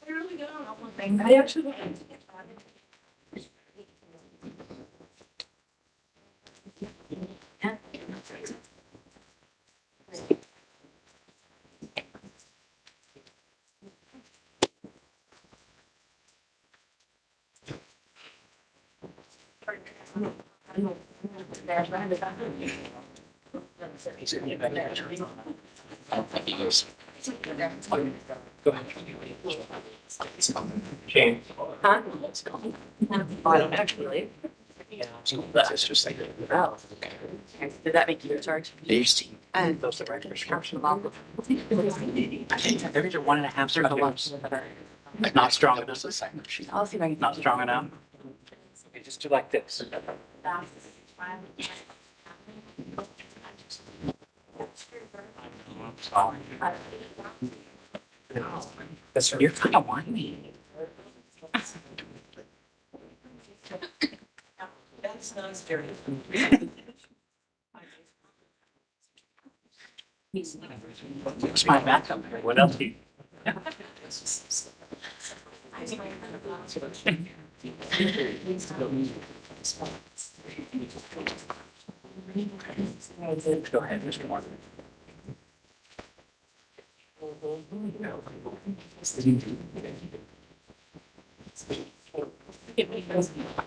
I actually. Shane. Huh? I don't actually. That's just like. Oh. Did that make you in charge? And Those are right prescription. They're They're 1.5 servings. Not strong enough. I'll see if I can. Not strong enough. Okay, just do like this. You're kind of whiny. That's not scary. It's my backup. What else do you? Go ahead, Mr. Martin.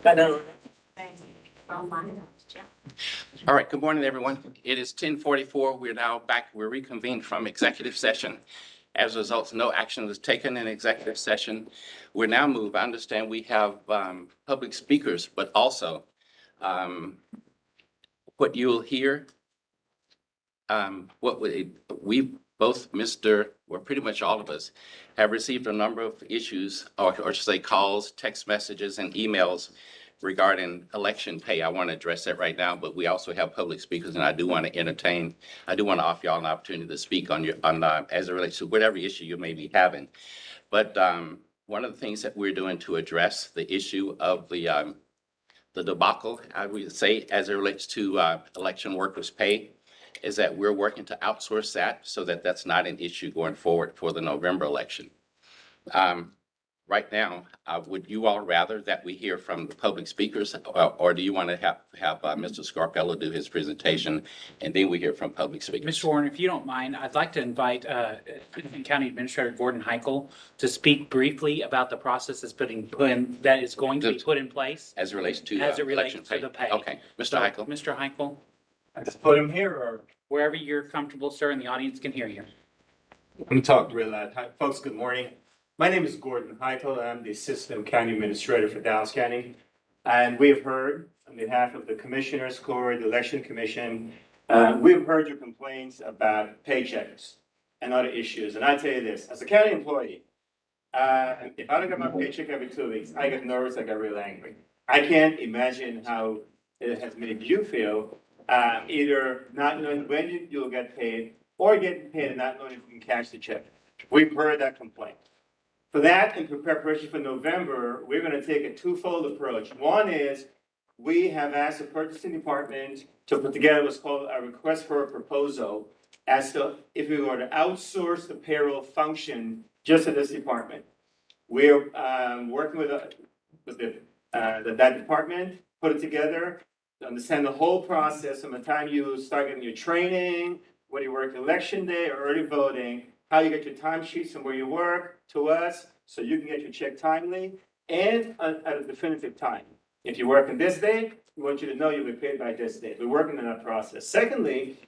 I know. All right, good morning, everyone. It is 10:44. We're now back. We're reconvened from executive session. As a result, no action was taken in executive session. We're now moved. I understand we have public speakers, but also what you'll hear, we both, well, pretty much all of us, have received a number of issues, or should say calls, text messages, and emails regarding election pay. I want to address that right now, but we also have public speakers, and I do want to offer y'all an opportunity to speak on as it relates to whatever issue you may be having. But one of the things that we're doing to address the issue of the debacle, I would say, as it relates to election workers' pay, is that we're working to outsource that so that that's not an issue going forward for the November election. Right now, would you all rather that we hear from the public speakers, or do you want to have Mr. Scarpello do his presentation, and then we hear from public speakers? Mr. Warren, if you don't mind, I'd like to invite Assistant County Administrator Gordon Heichel to speak briefly about the process that's that is going to be put in place As it relates to as it relates election to the pay. Okay, Mr. So, Heichel. Mr. Heichel, I just put him here, or wherever you're comfortable, sir, and the audience can hear you. let me talk real loud. Hi, folks, good morning. My name is Gordon Heichel. I'm the Assistant County Administrator for Dallas County. And we have heard on behalf of the Commissioners Court, the Election Commission, we've heard your complaints about paychecks and other issues. And I tell you this, as a county employee, if I don't get my paycheck every 2 weeks, I get nervous, I get real angry. I can't imagine how it has made you feel, either not knowing when you'll get paid or getting paid and not knowing if you can cash the check. We've heard that complaint. For that, in preparation for November, we're going to take a twofold approach. One is we have asked the purchasing department to put together what's called a request for a proposal as to if we were to outsource the payroll function just to this department. We're working with that department, put it together, to understand the whole process from the time you start getting your training, whether you work election day or early voting, how you get your timesheets from where you work to us, so you can get your check timely and at a definitive time. If you work on this day, we want you to know you'll be paid by this date. We're working on that process. Secondly,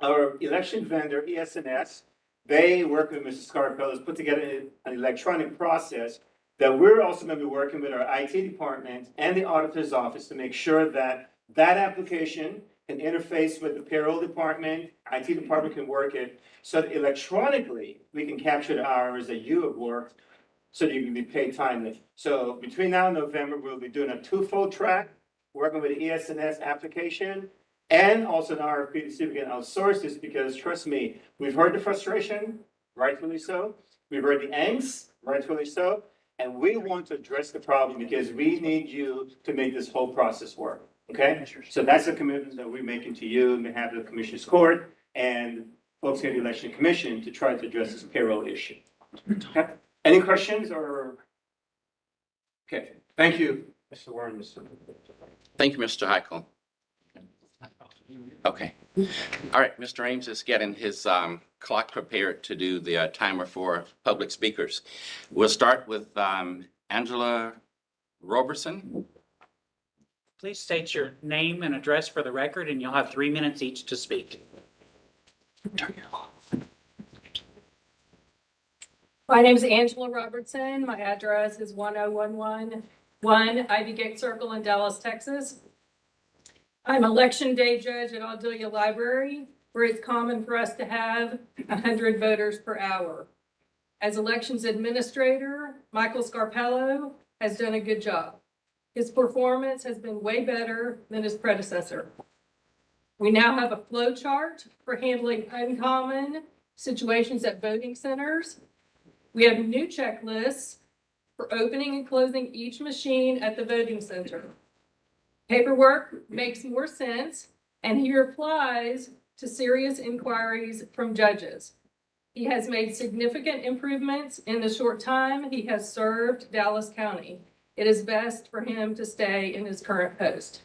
our election vendor, ES&S, they work with Mr. Scarpello, has put together an electronic process that we're also going to be working with our IT department and the auditor's office to make sure that that application can interface with the payroll department, IT department can work it, so that electronically we can capture the hours that you have worked so that you can be paid timely. So between now and November, we'll be doing a twofold track, working with the ES&S application and also an RFP to see if we can outsource this, because trust me, we've heard the frustration, rightfully so. We've heard the angst, rightfully so. And we want to address the problem because we need you to make this whole process work. Okay? So that's a commitment that we're making to you on behalf of the Commissioners Court and folks here at the Election Commission to try to address this payroll issue. Okay? Any questions or? Okay, thank you, Mr. Warren, Mr. Thank you, Mr. Heichel. Okay. All right, Mr. Ames is getting his clock prepared to do the timer for public speakers. We'll start with Angela Roberson. Please state your name and address for the record, and you'll have 3 minutes each to speak. My name is Angela Robertson. My address is 10111 Ivy Gate Circle in Dallas, Texas. I'm election day judge at Audelia Library, where it's common for us to have 100 voters per hour. As elections administrator, Michael Scarpello has done a good job. His performance has been way better than his predecessor. We now have a flow chart for handling uncommon situations at voting centers. We have new checklists for opening and closing each machine at the voting center. Paperwork makes more sense, and he replies to serious inquiries from judges. He has made significant improvements in the short time he has served Dallas County. It is best for him to stay in his current post.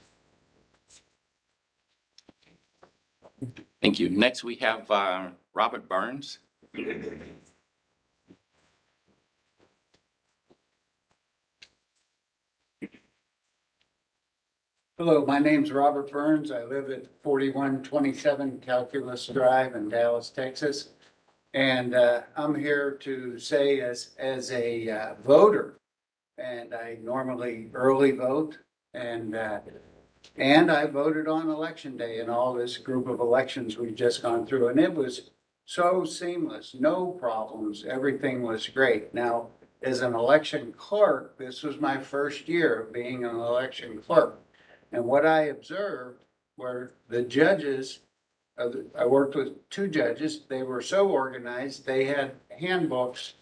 Thank you. Next, we have Robert Burns. Hello, my name's Robert Burns. I live at 4127 Calculus Drive in Dallas, Texas. And I'm here to say as a voter, and I normally early vote, and I voted on election day in all this group of elections we've just gone through, and it was so seamless, no problems, everything was great. Now, as an election clerk, this was my first year of being an election clerk. And what I observed were the judges, I worked with 2 judges, they were so organized, they had handbooks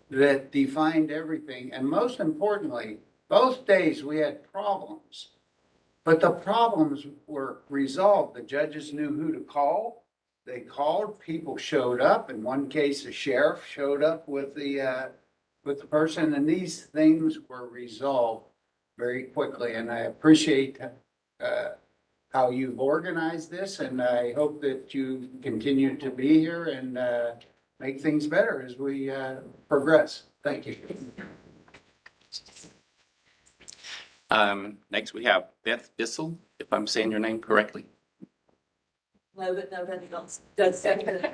that defined everything. And most importantly, both days we had problems, but the problems were resolved. The judges knew who to call. They called, people showed up. In one case, the sheriff showed up with the person, and these things were resolved very quickly. And I appreciate how you've organized this, and I hope that you continue to be here and make things better as we progress. Thank you. Next, we have Beth Bissell, if I'm saying your name correctly. No, but nobody else does second.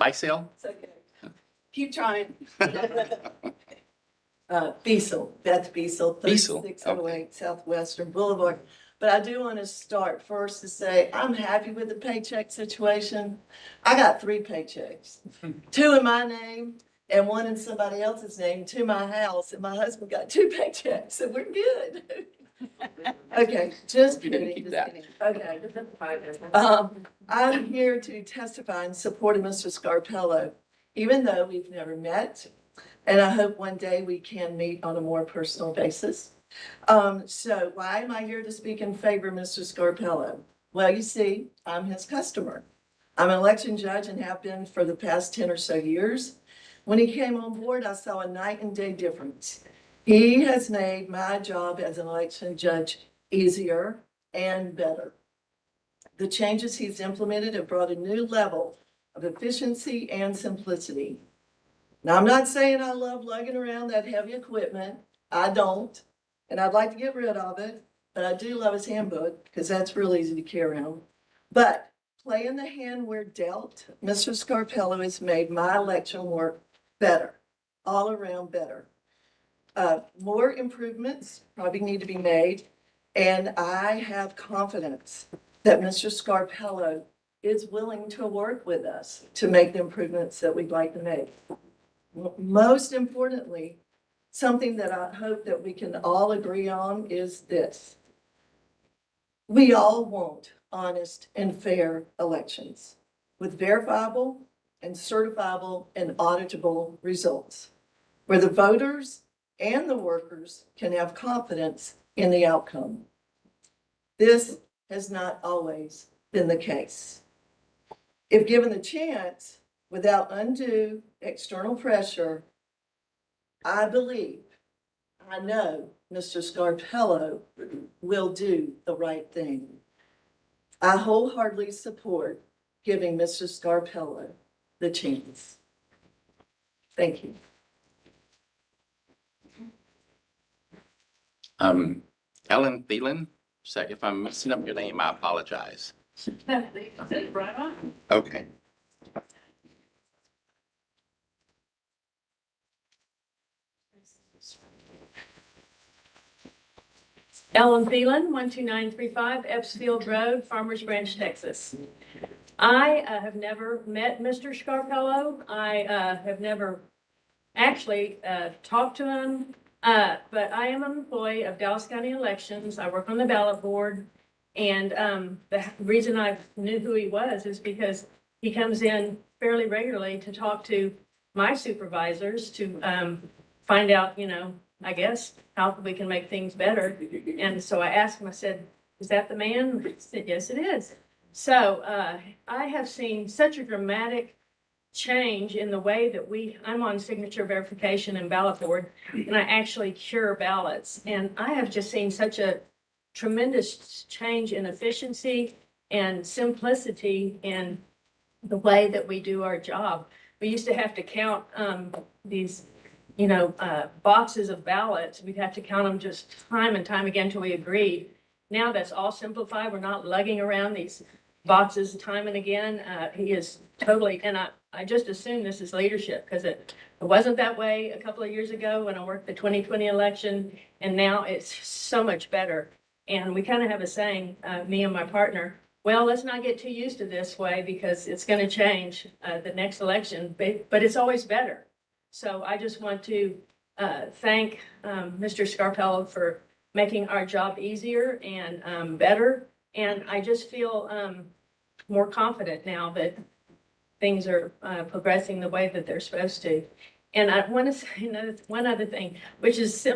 Bicel? It's okay. Keep trying. Beasel, Beth Beasel, Beasel, 3608 Southwestern Boulevard. But I do want to start first to say, I'm happy with the paycheck situation. I got 3 paychecks, 2 in my name and 1 in somebody else's name to my house. And my husband got 2 paychecks, so we're good. Okay, just You didn't kidding. keep Just that. kidding. Okay. I'm here to testify in support of Mr. Scarpello, even though we've never met. And I hope one day we can meet on a more personal basis. So why am I here to speak in favor of Mr. Scarpello? Well, you see, I'm his customer. I'm an election judge and have been for the past 10 or so years. When he came on board, I saw a night and day difference. He has made my job as an election judge easier and better. The changes he's implemented have brought a new level of efficiency and simplicity. Now, I'm not saying I love lugging around that heavy equipment. I don't. And I'd like to get rid of it, but I do love his handbook because that's real easy to carry around. But playing the hand we're dealt, Mr. Scarpello has made my election work better, all around better. More improvements probably need to be made, and I have confidence that Mr. Scarpello is willing to work with us to make the improvements that we'd like to make. Most importantly, something that I hope that we can all agree on is this. We all want honest and fair elections with verifiable and certifiable and auditable results, where the voters and the workers can have confidence in the outcome. This has not always been the case. If given the chance, without undue external pressure, I believe, I know Mr. Scarpello will do the right thing. I wholeheartedly support giving Mr. Scarpello the chance. Thank you. Ellen Thielen, so if I'm messing up your name, I apologize. Right on. Okay. Ellen Thielen, 12935 Epsfield Road, Farmers Branch, Texas. I have never met Mr. Scarpello. I have never actually talked to him, but I am an employee of Dallas County Elections. I work on the ballot board. And the reason I knew who he was is because he comes in fairly regularly to talk to my supervisors to find out, I guess, how we can make things better. And so I asked him, I said, is that the man? He said, yes, it is. So I have seen such a dramatic change in the way that I'm on signature verification and ballot board, and I actually cure ballots. And I have just seen such a tremendous change in efficiency and simplicity in the way that we do our job. We used to have to count these boxes of ballots. We'd have to count them just time and time again till we agreed. Now that's all simplified. We're not lugging around these boxes time and again. He is totally, and I just assume this is leadership because it wasn't that way a couple of years ago when I worked the 2020 election, and now it's so much better. And we kind of have a saying, me and my partner, well, let's not get too used to this way because it's going to change the next election, but it's always better. So I just want to thank Mr. Scarpello for making our job easier and better. And I just feel more confident now that things are progressing the way that they're supposed to. And I want to say one other thing, which is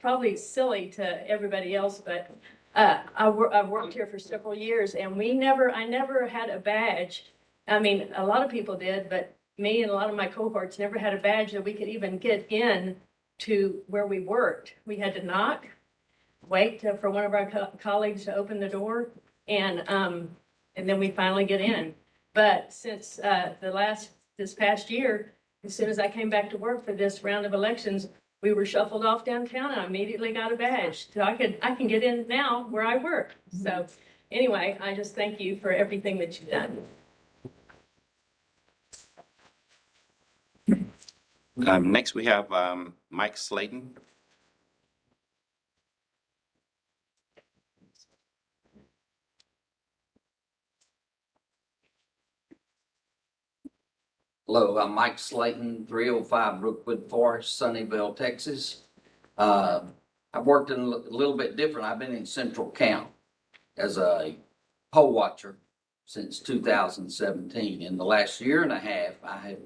probably silly to everybody else, but I've worked here for several years, and I never had a badge. I mean, a lot of people did, but me and a lot of my cohorts never had a badge that we could even get in to where we worked. We had to knock, wait for one of our colleagues to open the door, and then we finally get in. But since this past year, as soon as I came back to work for this round of elections, we were shuffled off downtown, and I immediately got a badge. So I can get in now where I work. So anyway, I just thank you for everything that you've done. Next, we have Mike Slayton. Hello, I'm Mike Slayton, 305 Brookwood Forest, Sunnyvale, Texas. I've worked in a little bit different. I've been in Central Count as a poll watcher since 2017. In the last year and a half, I have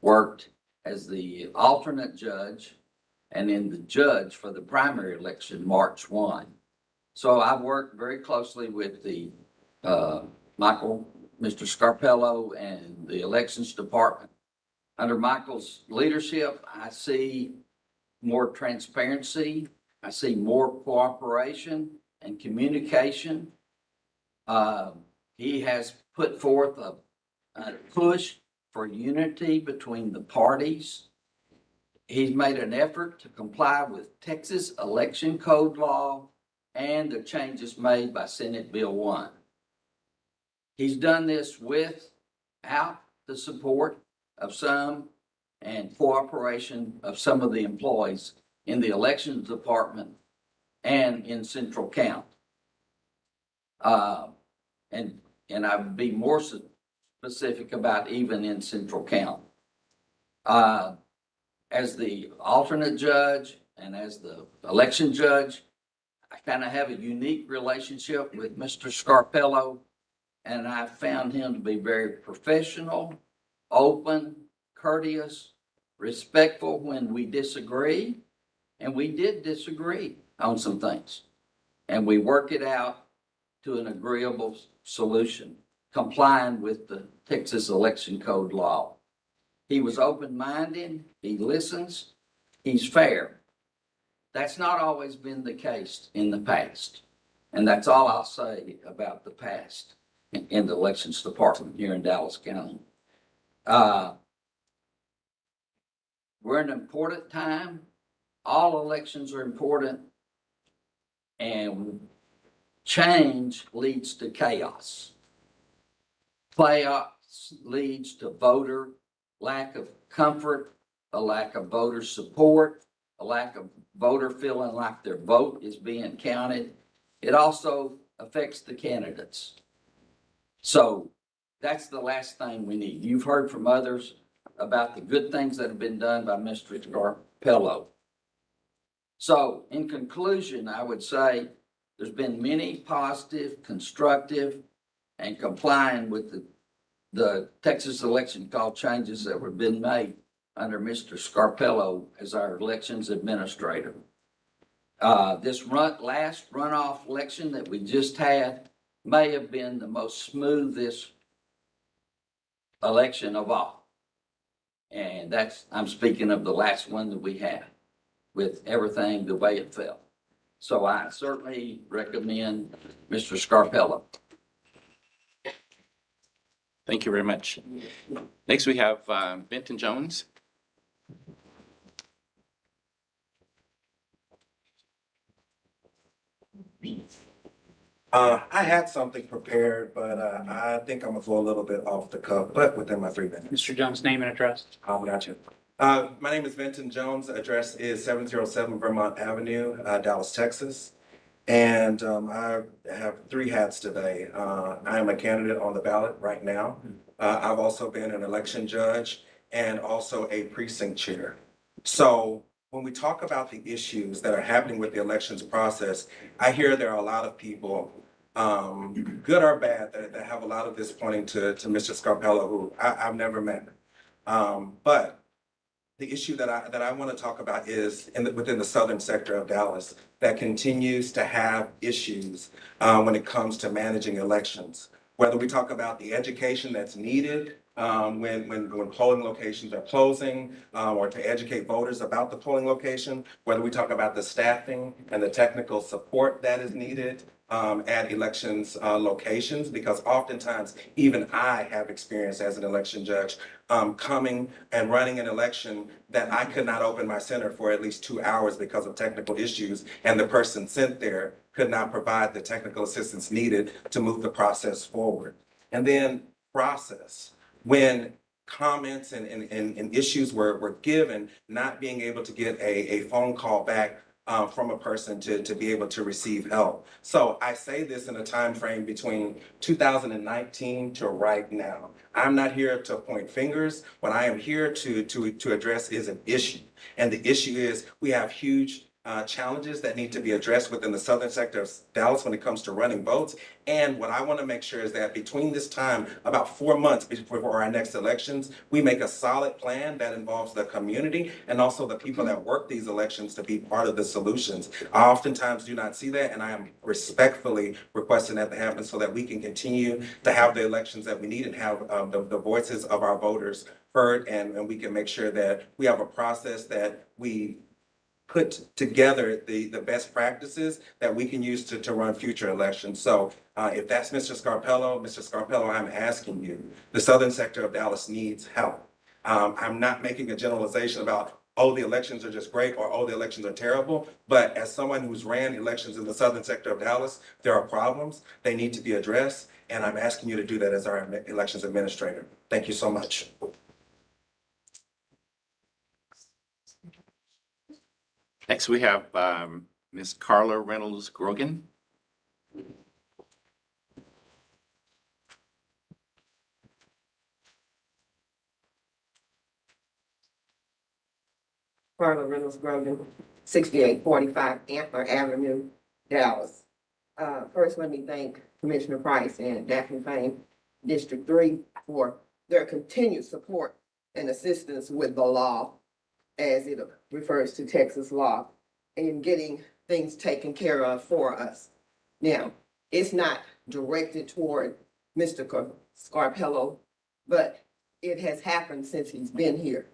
worked as the alternate judge and then the judge for the primary election, March 1. So I've worked very closely with the Mr. Scarpello and the elections department. Under Michael's leadership, I see more transparency. I see more cooperation and communication. He has put forth a push for unity between the parties. He's made an effort to comply with Texas election code law and the changes made by Senate Bill 1. He's done this without the support of some and cooperation of some of the employees in the elections department and in Central Count. And I would be more specific about even in Central Count. As the alternate judge and as the election judge, I kind of have a unique relationship with Mr. Scarpello. And I found him to be very professional, open, courteous, respectful when we disagree. And we did disagree on some things. And we worked it out to an agreeable solution, complying with the Texas election code law. He was open-minded. He listens. he's fair. That's not always been the case in the past. And that's all I'll say about the past in the elections department here in Dallas County. We're in an important time. All elections are important. And change leads to chaos. Chaos leads to voter lack of comfort, a lack of voter support, a lack of voter feeling like their vote is being counted. It also affects the candidates. So that's the last thing we need. You've heard from others about the good things that have been done by Mr. Scarpello. So in conclusion, I would say there's been many positive, constructive, and complying with the Texas election call changes that were been made under Mr. Scarpello as our elections administrator. This last runoff election that we just had may have been the most smoothest election of all. And I'm speaking of the last one that we had with everything the way it felt. So I certainly recommend Mr. Scarpello. Thank you very much. Next, we have Benton Jones. I had something prepared, but I think I'm gonna go a little bit off the cuff, but within my 3 minutes. Mr. Jones, name and address. Gotcha. My name is Benton Jones. Address is 707 Vermont Avenue, Dallas, Texas. And I have 3 hats today. I am a candidate on the ballot right now. I've also been an election judge and also a precinct chair. So when we talk about the issues that are happening with the elections process, I hear there are a lot of people, good or bad, that have a lot of this pointing to Mr. Scarpello, who I've never met. But the issue that I want to talk about is within the southern sector of Dallas that continues to have issues when it comes to managing elections. Whether we talk about the education that's needed when polling locations are closing, or to educate voters about the polling location, whether we talk about the staffing and the technical support that is needed at elections locations, because oftentimes even I have experience as an election judge coming and running an election that I could not open my center for at least 2 hours because of technical issues, and the person sent there could not provide the technical assistance needed to move the process forward. And then process, when comments and issues were given, not being able to get a phone call back from a person to be able to receive help. So I say this in a time frame between 2019 to right now. I'm not here to point fingers. What I am here to address is an issue. And the issue is we have huge challenges that need to be addressed within the southern sector of Dallas when it comes to running votes. And what I want to make sure is that between this time, about 4 months before our next elections, we make a solid plan that involves the community and also the people that work these elections to be part of the solutions. I oftentimes do not see that, and I am respectfully requesting that to happen so that we can continue to have the elections that we need and have the voices of our voters heard, and we can make sure that we have a process that we put together the best practices that we can use to run future elections. So if that's Mr. Scarpello, I'm asking you, the southern sector of Dallas needs help. I'm not making a generalization about, oh, the elections are just great, or oh, the elections are terrible. But as someone who's ran elections in the southern sector of Dallas, there are problems. They need to be addressed. And I'm asking you to do that as our elections administrator. Thank you so much. Next, we have Ms. Carla Reynolds Grogan. Carla Reynolds Grogan, 6845 Antler Avenue, Dallas. First, let me thank Commissioner Price and Daphne Fain, District 3, for their continued support and assistance with the law as it refers to Texas law in getting things taken care of for us. Now, it's not directed toward Mr. Scarpello, but it has happened since he's been here.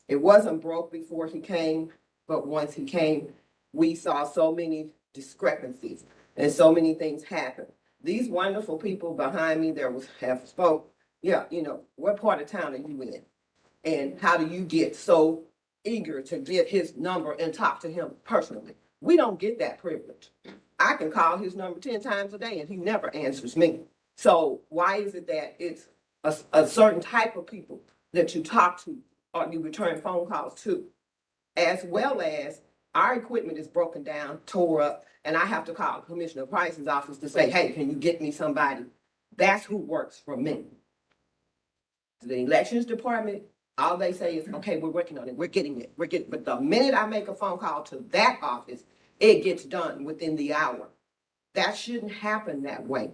It wasn't broke before he came, but once he came, we saw so many discrepancies and so many things happen. These wonderful people behind me have spoke, yeah, what part of town are you in? And how do you get so eager to get his number and talk to him personally? We don't get that privilege. I can call his number 10 times a day and he never answers me. So why is it that it's a certain type of people that you talk to or you return phone calls to, as well as our equipment is broken down, tore up, and I have to call Commissioner Price's office to say, hey, can you get me somebody? That's who works for me. The elections department, all they say is, okay, we're working on it, we're getting it, but the minute I make a phone call to that office, it gets done within the hour. That shouldn't happen that way.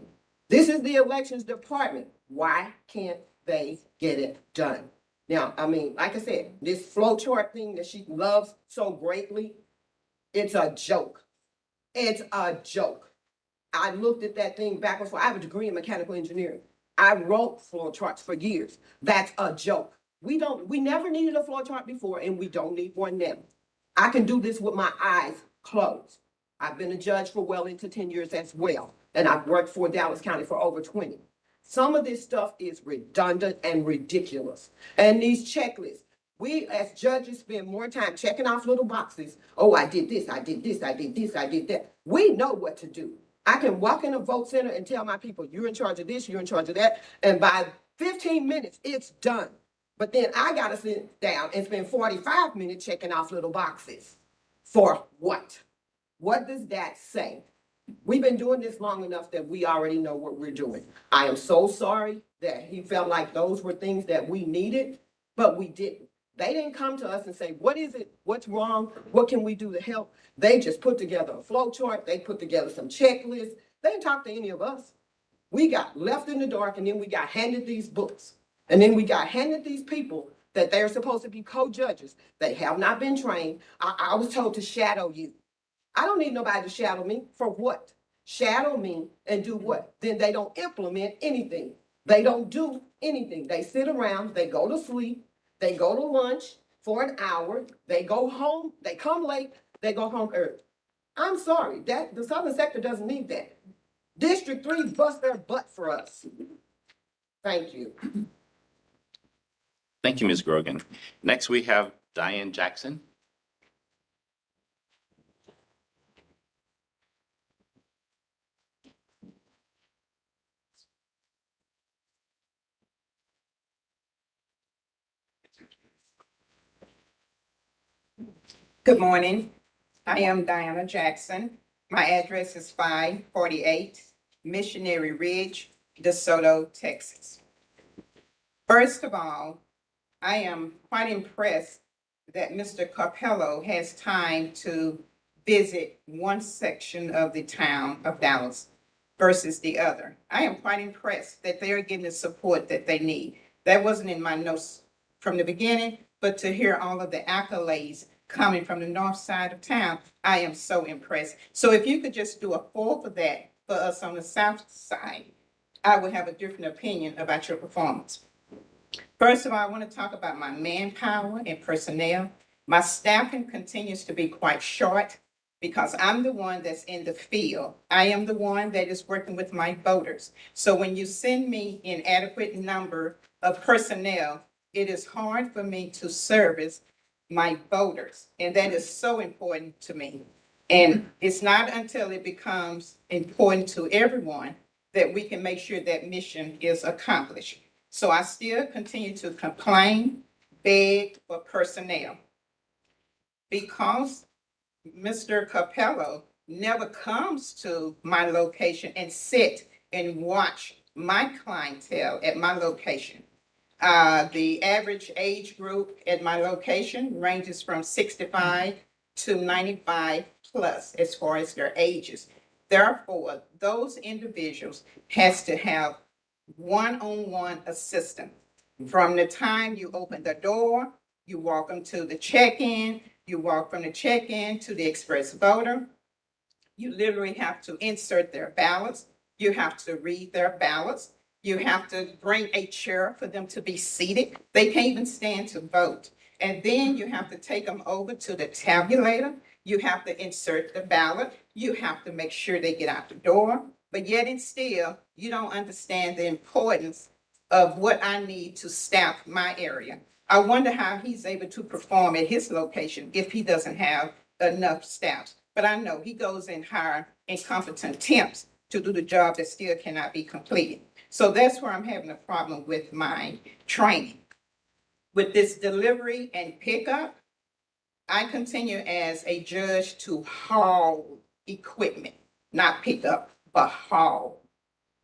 This is the elections department. Why can't they get it done? Now, I mean, like I said, this flow chart thing that she loves so greatly, it's a joke. It's a joke. I looked at that thing back and forth. I have a degree in mechanical engineering. I wrote flow charts for years. That's a joke. We never needed a flow chart before, and we don't need one now. I can do this with my eyes closed. I've been a judge for well into 10 years as well, and I've worked for Dallas County for over 20. Some of this stuff is redundant and ridiculous. And these checklists, we as judges spend more time checking off little boxes. Oh, I did this, I did this, I did this, I did that. We know what to do. I can walk in a vote center and tell my people, you're in charge of this, you're in charge of that, and by 15 minutes, it's done. But then I gotta sit down and spend 45 minutes checking off little boxes. For what? What does that say? We've been doing this long enough that we already know what we're doing. I am so sorry that he felt like those were things that we needed, but we didn't. They didn't come to us and say, what is it? What's wrong? What can we do to help? They just put together a flow chart. They put together some checklists. They didn't talk to any of us. We got left in the dark, and then we got handed these books. And then we got handed these people that they're supposed to be co-judges. They have not been trained. I was told to shadow you. I don't need nobody to shadow me. For what? Shadow me and do what? Then they don't implement anything. They don't do anything. They sit around, they go to sleep, they go to lunch for an hour, they go home, they come late, they go home early. I'm sorry, that the Southern sector doesn't need that. District 3 bust their butt for us. Thank you. Thank you, Ms. Grogan. Next, we have Diane Jackson. Good morning. I am Diana Jackson. My address is 548 Missionary Ridge, DeSoto, Texas. First of all, I am quite impressed that Mr. Carpello has time to visit one section of the town of Dallas versus the other. I am quite impressed that they are getting the support that they need. That wasn't in my notes from the beginning, but to hear all of the accolades coming from the north side of town, I am so impressed. So if you could just do a fourth of that for us on the south side, I would have a different opinion about your performance. First of all, I want to talk about my manpower and personnel. My staffing continues to be quite short because I'm the one that's in the field. I am the one that is working with my voters. So when you send me an adequate number of personnel, it is hard for me to service my voters. And that is so important to me. And it's not until it becomes important to everyone that we can make sure that mission is accomplished. So I still continue to complain, beg for personnel. Because Mr. Carpello never comes to my location and sit and watch my clientele at my location. The average age group at my location ranges from 65 to 95 plus as far as their ages. Therefore, those individuals has to have one-on-one assistance. From the time you open the door, you walk them to the check-in, you walk from the check-in to the express voter. You literally have to insert their ballots. You have to read their ballots. You have to bring a chair for them to be seated. They can't even stand to vote. And then you have to take them over to the tabulator. You have to insert the ballot. You have to make sure they get out the door. But yet and still, you don't understand the importance of what I need to staff my area. I wonder how he's able to perform at his location if he doesn't have enough staff. But I know he goes and hire incompetent temps to do the job that still cannot be completed. So that's where I'm having a problem with my training. With this delivery and pickup, I continue as a judge to haul equipment, not pick up, but haul.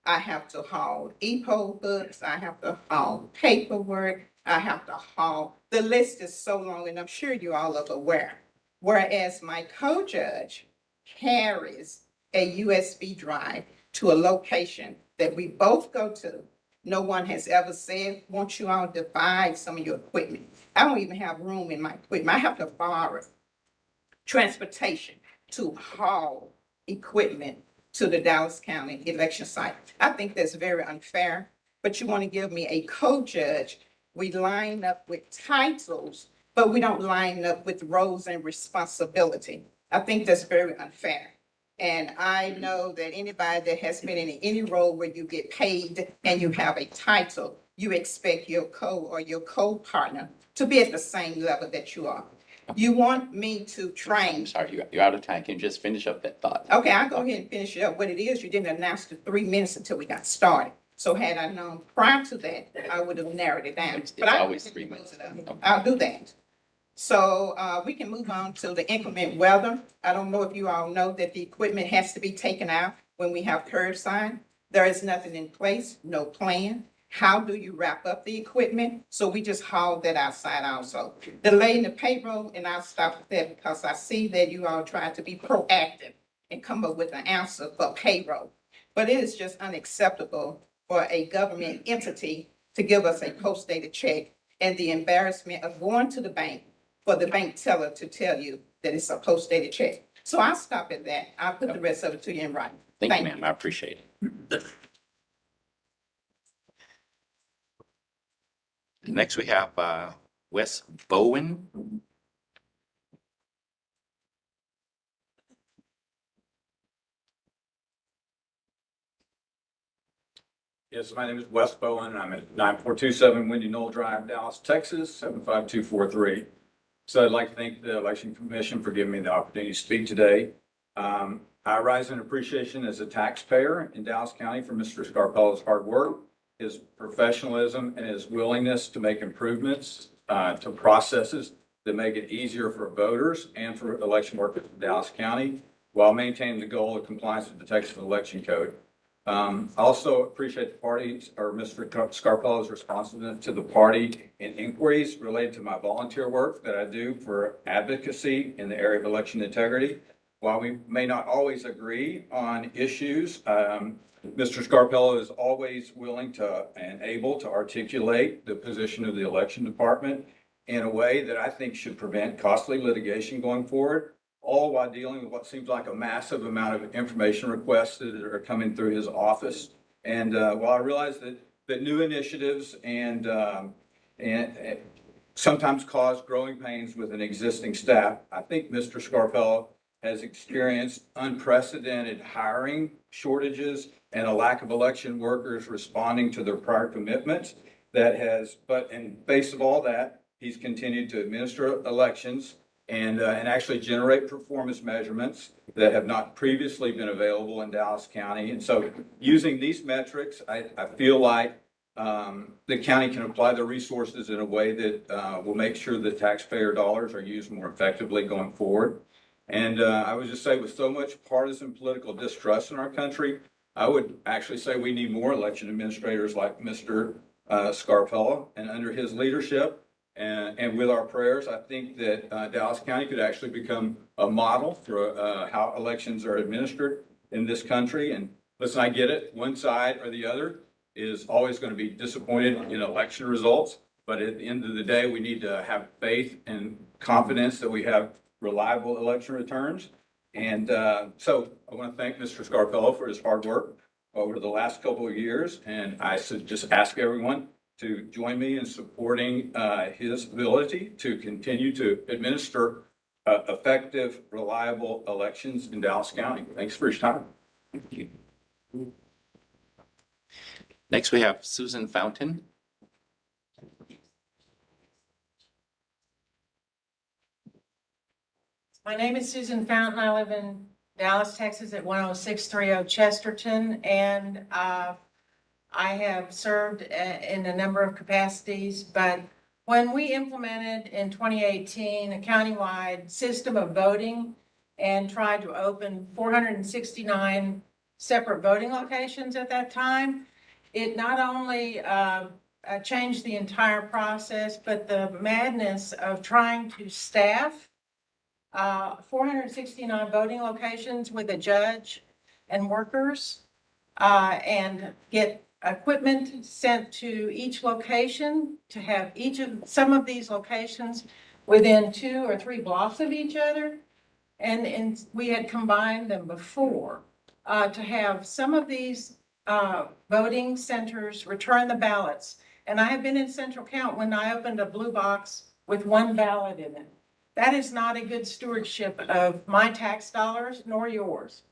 I have to haul EPO books, I have to haul paperwork, I have to haul. The list is so long, and I'm sure you all are aware. Whereas my co-judge carries a USB drive to a location that we both go to. No one has ever said, won't you all divide some of your equipment? I don't even have room in my equipment. I have to borrow transportation to haul equipment to the Dallas County election site. I think that's very unfair, but you want to give me a co-judge. We line up with titles, but we don't line up with roles and responsibility. I think that's very unfair. And I know that anybody that has been in any role where you get paid and you have a title, you expect your co-partner to be at the same level that you are. You want me to I'm train. sorry, you're out of time. Can you just finish up that thought? Okay, I'll go ahead and finish up. What it is, you didn't announce the 3 minutes until we got started. So had I known prior to that, I would have narrowed it down. It's But I- always 3 minutes. I'll do that. So we can move on to the inclement weather. I don't know if you all know that the equipment has to be taken out when we have curbside. There is nothing in place, no plan. How do you wrap up the equipment? So we just haul that outside also. Delay in the payroll, and I'll stop with that because I see that you all try to be proactive and come up with an answer for payroll. But it is just unacceptable for a government entity to give us a post-dated check and the embarrassment of going to the bank for the bank teller to tell you that it's a post-dated check. So I'll stop at that. I'll put the rest of it to you in writing. Thank you, ma'am. I appreciate it. Next, we have Wes Bowen. Yes, my name is Wes Bowen. I'm at 9427 Windy Knoll Drive, Dallas, Texas, 75243. So I'd like to thank the Election Commission for giving me the opportunity to speak today. I rise in appreciation as a taxpayer in Dallas County for Mr. Scarpello's hard work, his professionalism, and his willingness to make improvements to processes that make it easier for voters and for election workers in Dallas County while maintaining the goal of compliance with the Texas Election Code. I also appreciate the parties or Mr. Scarpello's responsiveness to the party in inquiries related to my volunteer work that I do for advocacy in the area of election integrity. While we may not always agree on issues, Mr. Scarpello is always willing to and able to articulate the position of the election department in a way that I think should prevent costly litigation going forward, all while dealing with what seems like a massive amount of information requests that are coming through his office. And while I realize that new initiatives and sometimes cause growing pains with an existing staff, I think Mr. Scarpello has experienced unprecedented hiring shortages and a lack of election workers responding to their prior commitments but in face of all that, he's continued to administer elections and actually generate performance measurements that have not previously been available in Dallas County. And so using these metrics, I feel like the county can apply the resources in a way that will make sure that taxpayer dollars are used more effectively going forward. And I would just say with so much partisan political distrust in our country, I would actually say we need more election administrators like Mr. Scarpello. And under his leadership and with our prayers, I think that Dallas County could actually become a model for how elections are administered in this country. And listen, I get it. One side or the other is always going to be disappointed in election results. But at the end of the day, we need to have faith and confidence that we have reliable election returns. And so I want to thank Mr. Scarpello for his hard work over the last couple of years. And I should just ask everyone to join me in supporting his ability to continue to administer effective, reliable elections in Dallas County. Thanks for your time. Thank you. Next, we have Susan Fountain. My name is Susan Fountain. I live in Dallas, Texas at 10630 Chesterton, and I have served in a number of capacities, but when we implemented in 2018 a countywide system of voting and tried to open 469 separate voting locations at that time, it not only changed the entire process, but the madness of trying to staff 469 voting locations with a judge and workers, and get equipment sent to each location to have some of these locations within 2 or 3 blocks of each other. And we had combined them before, to have some of these voting centers return the ballots. And I have been in Central Count when I opened a blue box with 1 ballot in it. That is not a good stewardship of my tax dollars nor yours.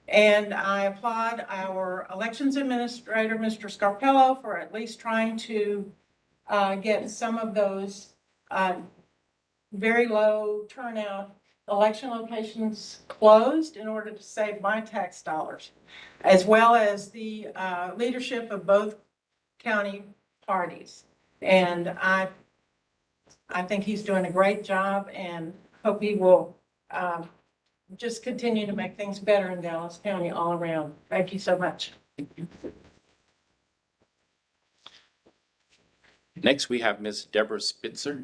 And I applaud our elections administrator, Mr. Scarpello, for at least trying to get some of those very low turnout election locations closed in order to save my tax dollars, as well as the leadership of both county parties. And I think he's doing a great job, and hope he will just continue to make things better in Dallas County all around. Thank you so much. Next, we have Ms. Deborah Spitzer.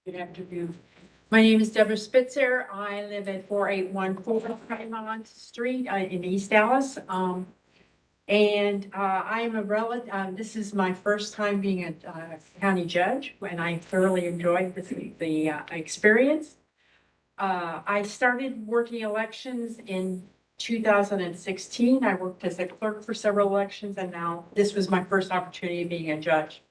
Good afternoon. My name is Deborah Spitzer. I live at 4814 Fremont Street in East Dallas. I am a relative, this is my first time being a county judge, and I thoroughly enjoyed the experience. I started working elections in 2016. I worked as a clerk for several elections, and now this was my first opportunity being a judge.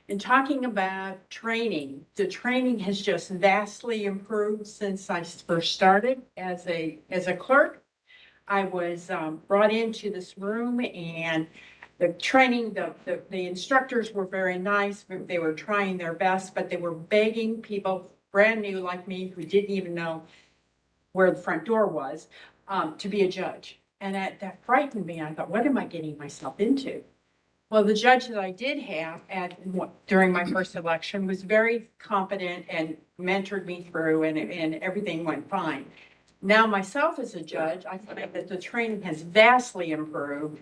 And talking about training, the training has just vastly improved since I first started as a clerk. I was brought into this room, and the training, the instructors were very nice. They were trying their best, but they were begging people brand new like me who didn't even know where the front door was to be a judge. And that frightened me. I thought, what am I getting myself into? Well, the judge that I did have during my first election was very competent and mentored me through, and everything went fine. Now, myself as a judge, I find that the training has vastly improved.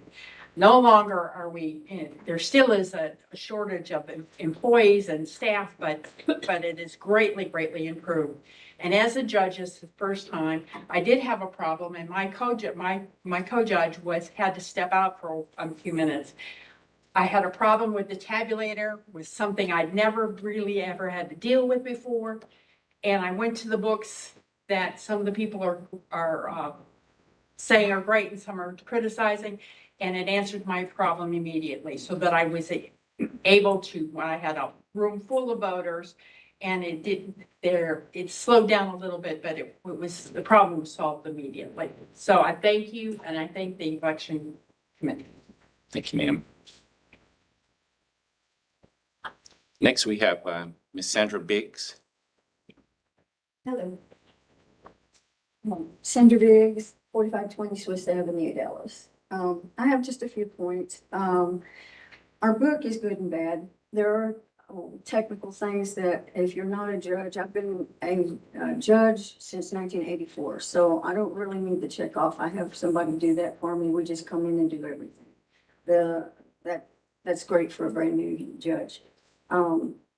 No longer are there still is a shortage of employees and staff, but it is greatly, greatly improved. And as a judge, it's the first time, I did have a problem, and my co-judge had to step out for a few minutes. I had a problem with the tabulator, with something I'd never really ever had to deal with before. And I went to the books that some of the people are saying are great and some are criticizing, and it answered my problem immediately, so that I was able to, when I had a room full of voters, and it slowed down a little bit, but the problem was solved immediately. So I thank you, and I thank the election committee. Thank you, ma'am. Next, we have Ms. Sandra Biggs. Hello. Sandra Biggs, 4520 Swiss Avenue, Dallas. I have just a few points. Our book is good and bad. There are technical things that if you're not a judge, I've been a judge since 1984, so I don't really need to check off. I have somebody do that for me. We just come in and do everything. That's great for a brand new judge.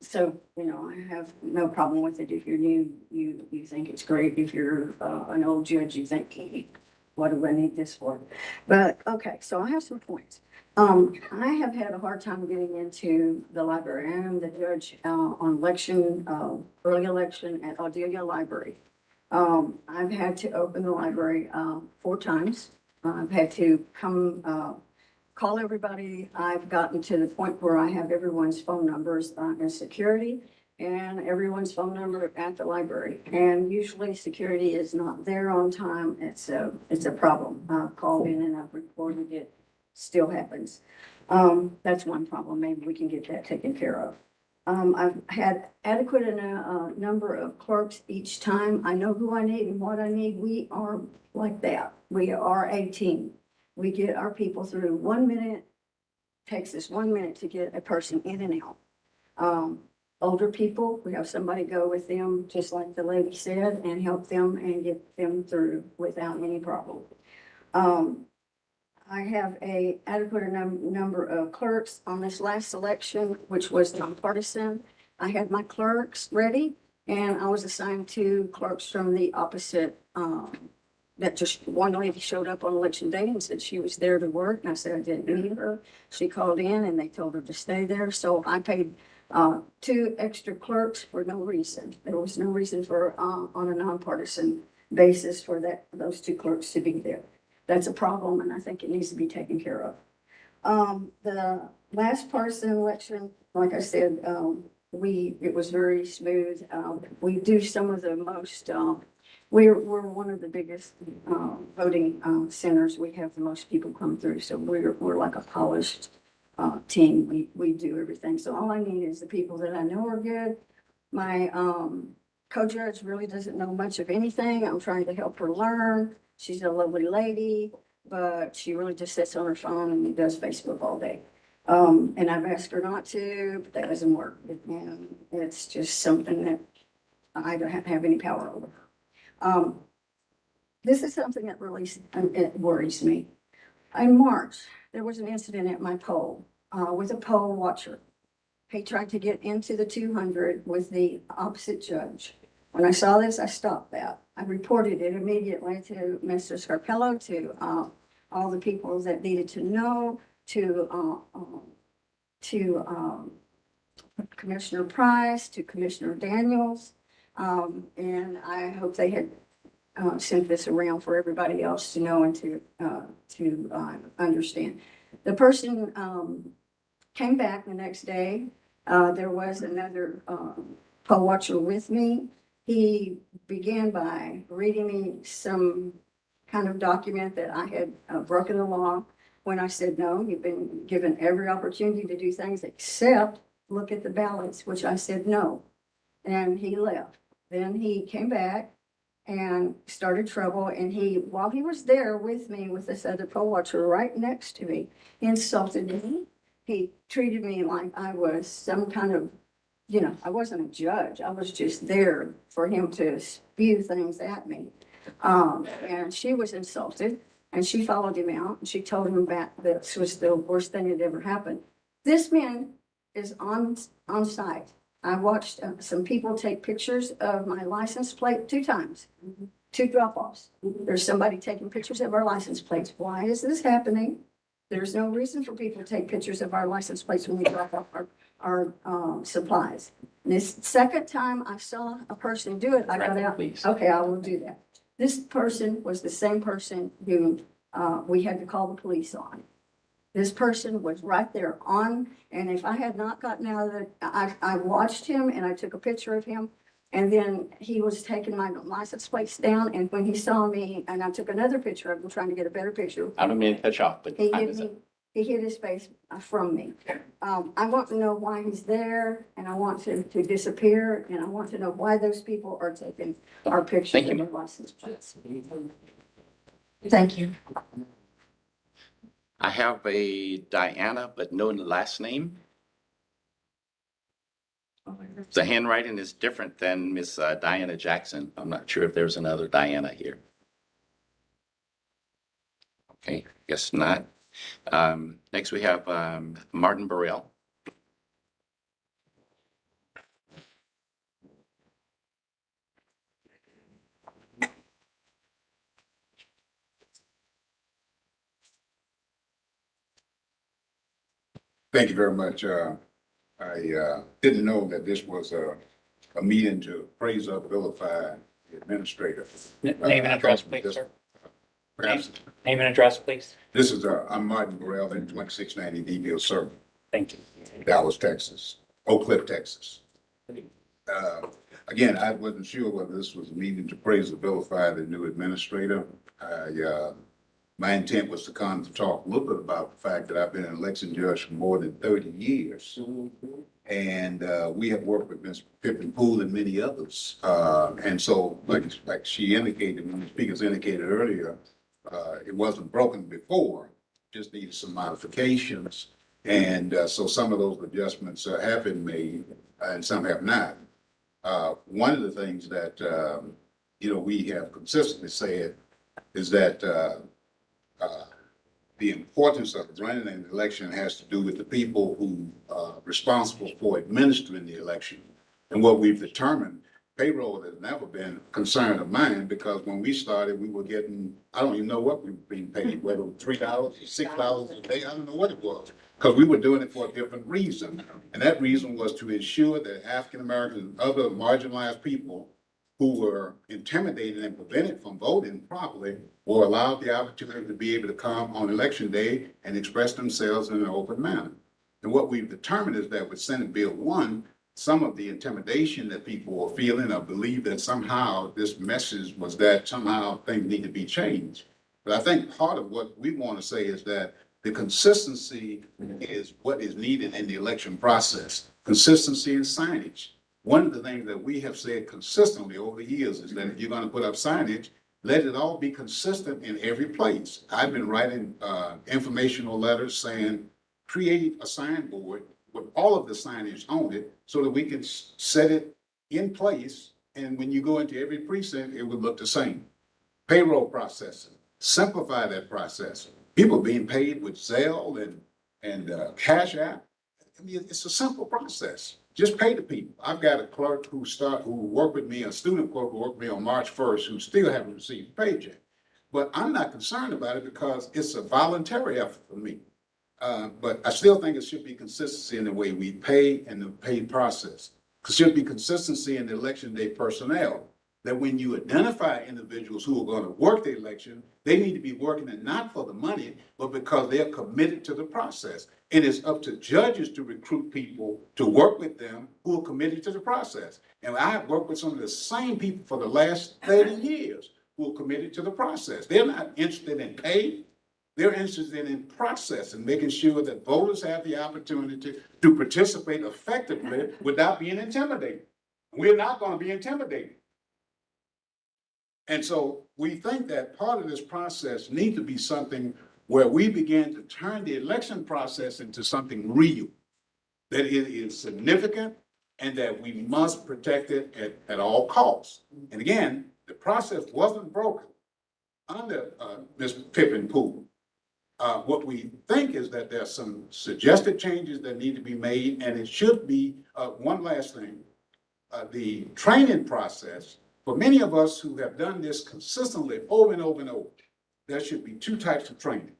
So, I have no problem with it. If you're new, you think it's great. If you're an old judge, you think, hey, what do I need this for? But, okay, so I have some points. I have had a hard time getting into the library. I am the judge on early election at Ardelia Library. I've had to open the library 4 times. I've had to come, call everybody. I've gotten to the point where I have everyone's phone numbers in security and everyone's phone number at the library. And usually security is not there on time. It's a problem. I've called in and I've reported it. Still happens. That's one problem. Maybe we can get that taken care of. I've had adequate number of clerks each time. I know who I need and what I need. We are like that. We are a team. We get our people through 1 minute. Takes us 1 minute to get a person in and out. Older people, we have somebody go with them, just like the lady said, and help them and get them through without any problem. I have a adequate number of clerks on this last election, which was nonpartisan. I had my clerks ready, and I was assigned 2 clerks from the opposite, that just one lady showed up on election day and said she was there to work, and I said I didn't need her. She called in and they told her to stay there, so I paid 2 extra clerks for no reason. There was no reason for, on a nonpartisan basis for those 2 clerks to be there. That's a problem, and I think it needs to be taken care of. The last partisan election, like I said, it was very smooth. We do some of the most, we're one of the biggest voting centers. We have the most people come through, so we're like a polished team. We do everything. So all I need is the people that I know are good. My co-judge really doesn't know much of anything. I'm trying to help her learn. She's a lovely lady, but she really just sits on her phone and does Facebook all day. And I've asked her not to, but that doesn't work. And it's just something that I don't have any power over. This is something that really it worries me. In March, there was an incident at my poll with a poll watcher. He tried to get into the 200 with the opposite judge. When I saw this, I stopped that. I reported it immediately to Mr. Scarpello, to all the people that needed to know, to Commissioner Price, to Commissioner Daniels. And I hope they had sent this around for everybody else to know and to understand. The person came back the next day. There was another poll watcher with me. He began by reading me some kind of document that I had broken the law. When I said, no, you've been given every opportunity to do things except look at the ballots, which I said no. And he left. Then he came back and started trouble. And while he was there with me, with this other poll watcher right next to me, he insulted me. He treated me like I was some kind of, I wasn't a judge. I was just there for him to spew things at me. And she was insulted, and she followed him out, and she told him that this was the worst thing that ever happened. This man is on site. I watched some people take pictures of my license plate 2 times, 2 drop-offs. There's somebody taking pictures of our license plates. Why is this happening? There's no reason for people to take pictures of our license plates when we drop off our supplies. This second time I saw a person do it, I got out. Okay, I will do that. This person was the same person who we had to call the police on. This person was right there on, and if I had not gotten out of it, I watched him and I took a picture of him. And then he was taking my license plates down, and when he saw me, and I took another picture of him, trying to get a better picture. I don't mean to cut you off, but He hid his face from me. I want to know why he's there, and I want him to disappear, and I want to know why those people are taking our pictures Thank of you. their license plates. Thank you. I have a Diana, but no last name. The handwriting is different than Miss Diana Jackson. I'm not sure if there's another Diana here. Okay, guess not. Next we have Martin Burrell. Thank you very much. I didn't know that this was a meeting to praise or vilify the administrator. Name and address, please, sir. Perhaps, Name and address, please. this is, I'm Martin Burrell, in 2690 DeVille Circle, Thank you. Dallas, Texas, Oak Cliff, Texas. Again, I wasn't sure whether this was a meeting to praise or vilify the new administrator. My intent was to come to talk a little bit about the fact that I've been an election judge for more than 30 years. And we have worked with Ms. Pippin Poole and many others. And so, like she indicated, when the speakers indicated earlier, it wasn't broken before, just needed some modifications. And so some of those adjustments have been made and some have not. One of the things that, we have consistently said is that the importance of running an election has to do with the people who are responsible for administering the election. And what we've determined, payroll has never been a concern of mine, because when we started, we were getting, I don't even know what we were being paid, whether it was $3 or $6 a day, I don't know what it was, because we were doing it for a different reason. And that reason was to ensure that African Americans and other marginalized people who were intimidated and prevented from voting properly were allowed the opportunity to be able to come on election day and express themselves in an open manner. And what we've determined is that with Senate Bill 1, some of the intimidation that people were feeling or believed that somehow this message was that somehow things need to be changed. But I think part of what we want to say is that the consistency is what is needed in the election process. Consistency in signage. One of the things that we have said consistently over the years is that if you're going to put up signage, let it all be consistent in every place. I've been writing informational letters saying, create a signboard with all of the signage on it so that we can set it in place. And when you go into every precinct, it would look the same. Payroll processing, simplify that process. People being paid with Zelle and Cash App. I mean, it's a simple process. Just pay the people. I've got a clerk who worked with me, a student clerk who worked with me on March 1st, who still haven't received a paycheck. But I'm not concerned about it because it's a voluntary effort for me. But I still think it should be consistency in the way we pay and the pay process. It should be consistency in the election day personnel. That when you identify individuals who are going to work the election, they need to be working it not for the money, but because they're committed to the process. It is up to judges to recruit people to work with them who are committed to the process. And I have worked with some of the same people for the last 30 years who are committed to the process. They're not interested in pay. They're interested in process and making sure that voters have the opportunity to participate effectively without being intimidated. We're not going to be intimidated. And so we think that part of this process needs to be something where we begin to turn the election process into something real, that it is significant and that we must protect it at all costs. And again, the process wasn't broken under Ms. Pippin Poole. What we think is that there's some suggested changes that need to be made, and it should be, one last thing, the training process. For many of us who have done this consistently over and over and over, there should be two types of training.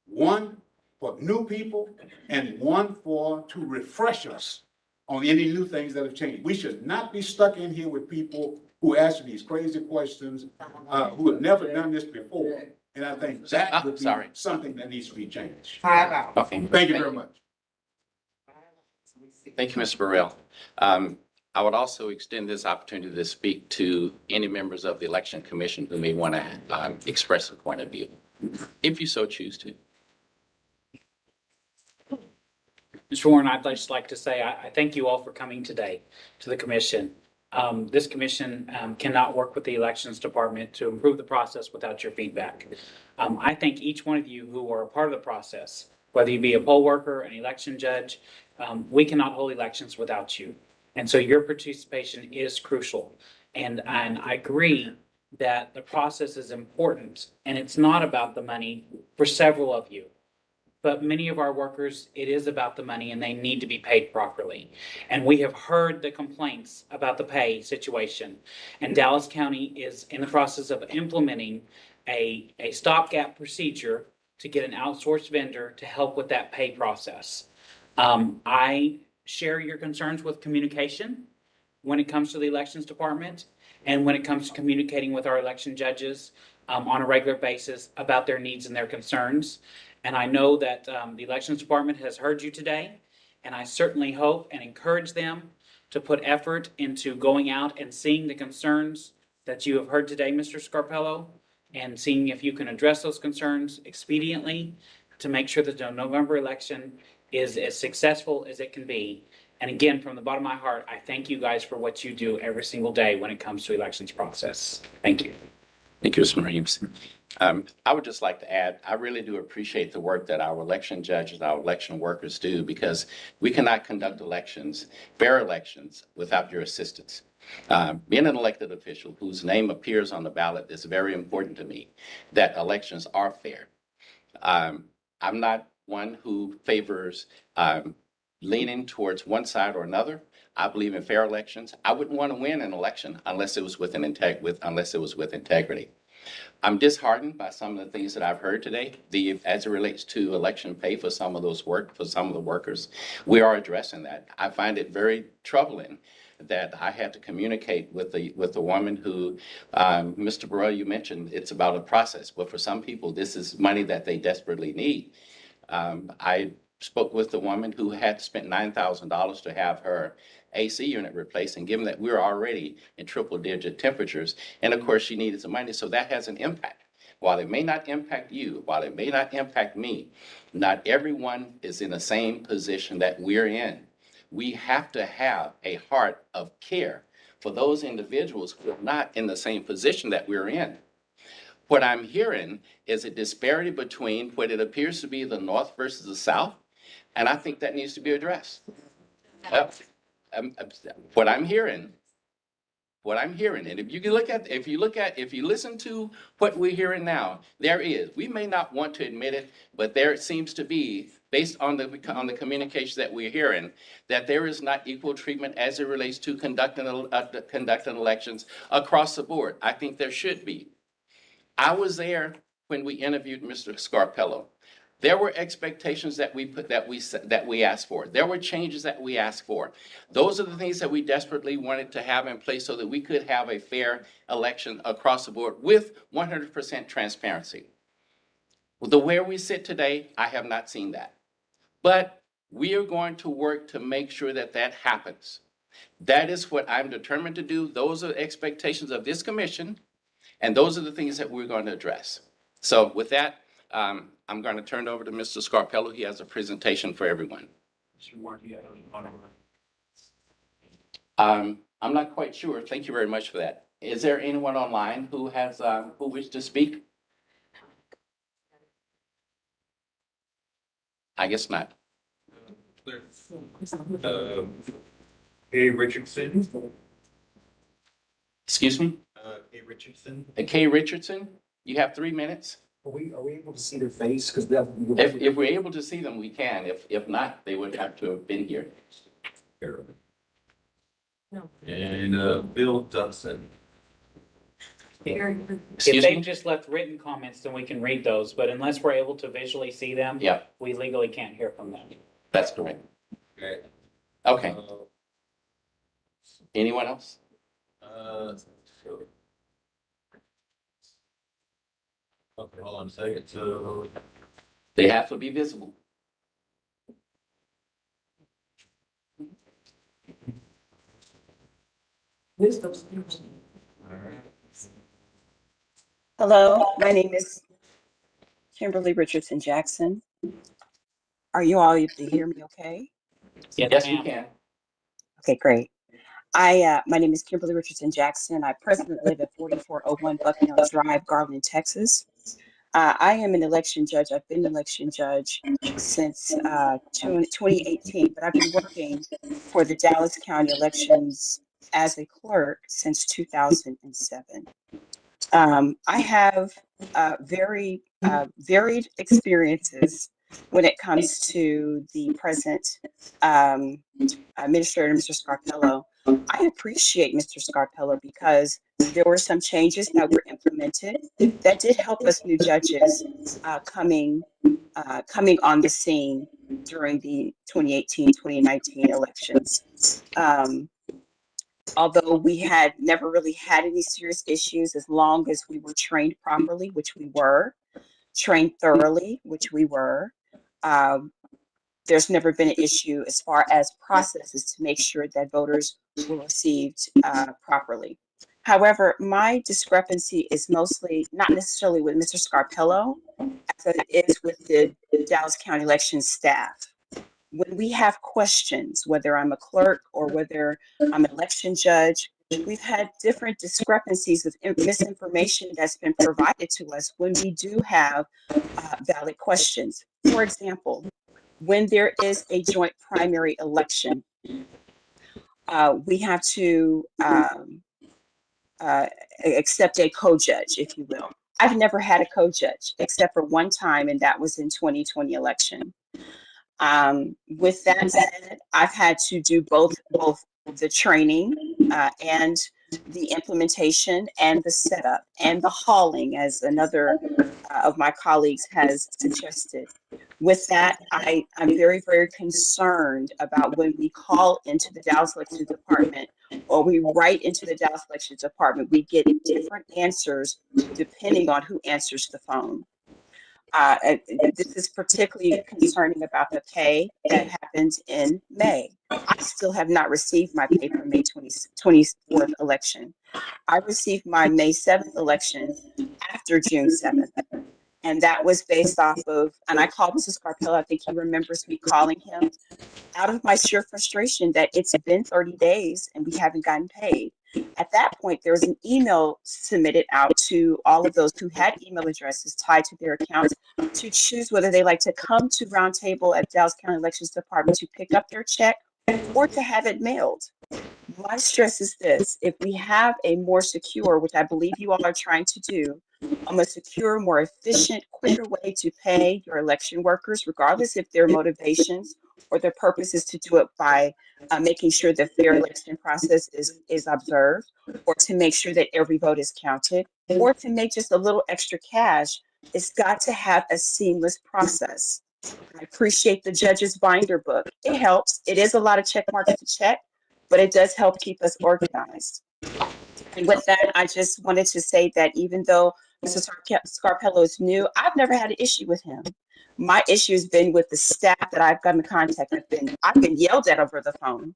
One for new people and one to refresh us on any new things that have changed. We should not be stuck in here with people who ask these crazy questions, who have never done this before. And I think that would be something that needs to be changed. Okay. Thank you very much. Thank you, Mr. Burrell. I would also extend this opportunity to speak to any members of the Election Commission who may want to express a point of view, if you so choose to. Mr. Warren, I'd just like to say I thank you all for coming today to the commission. This commission cannot work with the elections department to improve the process without your feedback. I thank each one of you who are a part of the process, whether you be a poll worker, an election judge. We cannot hold elections without you. And so your participation is crucial. And I agree that the process is important, and it's not about the money for several of you. But many of our workers, it is about the money, and they need to be paid properly. And we have heard the complaints about the pay situation. And Dallas County is in the process of implementing a stopgap procedure to get an outsourced vendor to help with that pay process. I share your concerns with communication. when it comes to the elections department and when it comes to communicating with our election judges on a regular basis about their needs and their concerns. And I know that the elections department has heard you today, and I certainly hope and encourage them to put effort into going out and seeing the concerns that you have heard today, Mr. Scarpello, and seeing if you can address those concerns expediently to make sure that the November election is as successful as it can be. And again, from the bottom of my heart, I thank you guys for what you do every single day when it comes to elections process. Thank you. Thank you, Mr. Reeves. I would just like to add, I really do appreciate the work that our election judges, our election workers do, because we cannot conduct elections, fair elections, without your assistance. Being an elected official whose name appears on the ballot is very important to me, that elections are fair. I'm not one who favors leaning towards one side or another. I believe in fair elections. I wouldn't want to win an election unless it was with integrity. I'm disheartened by some of the things that I've heard today, as it relates to election pay for some of the workers. We are addressing that. I find it very troubling that I had to communicate with the woman who, Mr. Burrell, you mentioned it's about a process. But for some people, this is money that they desperately need. I spoke with the woman who had spent $9,000 to have her AC unit replaced, and given that we're already in triple-digit temperatures, and of course she needed some money, so that has an impact. While it may not impact you, while it may not impact me, not everyone is in the same position that we're in. We have to have a heart of care for those individuals who are not in the same position that we're in. What I'm hearing is a disparity between what it appears to be the North versus the South, and I think that needs to be addressed. What I'm hearing, and if you listen to what we're hearing now, we may not want to admit it, but there seems to be, based on the communication that we're hearing, that there is not equal treatment as it relates to conducting elections across the board. I think there should be. I was there when we interviewed Mr. Scarpello. There were expectations that we asked for. There were changes that we asked for. Those are the things that we desperately wanted to have in place so that we could have a fair election across the board with 100% transparency. The way we sit today, I have not seen that. But we are going to work to make sure that that happens. That is what I'm determined to do. Those are the expectations of this commission, and those are the things that we're going to address. So with that, I'm going to turn it over to Mr. Scarpello. He has a presentation for everyone. I'm not quite sure. Thank you very much for that. Is there anyone online who has who wishes to speak? I guess not. A. Richardson. Excuse me? A. Richardson. Kay Richardson, you have 3 minutes. Are we able to see their face? Because If we're able to see them, we can. If not, they would have to have been here. No. And Bill Dudson. If Excuse they me? just left written comments, then we can read those, but unless we're able to visually see them, Yeah, we legally can't hear from them. that's correct. Okay. Okay. Anyone else? Okay, hold on a second. So, They have to be visible. Hello, my name is Kimberly Richardson Jackson. Are you all able to hear me okay? Yes, we can. Okay, great. My name is Kimberly Richardson Jackson. I presently live at 4401 Bucknell Drive, Garland, Texas. I am an election judge. I've been an election judge since 2018, but I've been working for the Dallas County elections as a clerk since 2007. I have very varied experiences when it comes to the present Administrator, Mr. Scarpello. I appreciate Mr. Scarpello because there were some changes that were implemented that did help us new judges coming on the scene during the 2018-2019 elections. Although we had never really had any serious issues, as long as we were trained properly, which we were, trained thoroughly, which we were. Um, there's never been an issue as far as processes to make sure that voters were received properly. However, my discrepancy is mostly not necessarily with Mr. Scarpello, as it is with the Dallas County election staff. When we have questions, whether I'm a clerk or whether I'm an election judge, we've had different discrepancies of misinformation that's been provided to us when we do have valid questions. For example, when there is a joint primary election, we have to accept a co-judge, if you will. I've never had a co-judge except for one time, and that was in 2020 election. With that said, I've had to do both the training and the implementation and the setup and the hauling, as another of my colleagues has suggested. With that, I'm very, very concerned about when we call into the Dallas Elections Department or we write into the Dallas Elections Department, we get different answers depending on who answers the phone. This is particularly concerning about the pay that happened in May. I still have not received my pay for May 24th election. I received my May 7th election after June 7th. And that was based off of, and I called Mr. Scarpello, I think he remembers me calling him, out of my sheer frustration that it's been 30 days and we haven't gotten paid. At that point, there was an email submitted out to all of those who had email addresses tied to their accounts to choose whether they like to come to Roundtable at Dallas County Elections Department to pick up their check or to have it mailed. My stress is this: if we have a more secure, which I believe you all are trying to do, a more secure, more efficient, quicker way to pay your election workers, regardless if their motivations or their purpose is to do it by making sure the fair election process is observed, or to make sure that every vote is counted, or to make just a little extra cash, it's got to have a seamless process. I appreciate the judge's binder book. It helps. It is a lot of check marks to check, but it does help keep us organized. And with that, I just wanted to say that even though Mr. Scarpello is new, I've never had an issue with him. My issue has been with the staff that I've come in contact with. I've been yelled at over the phone.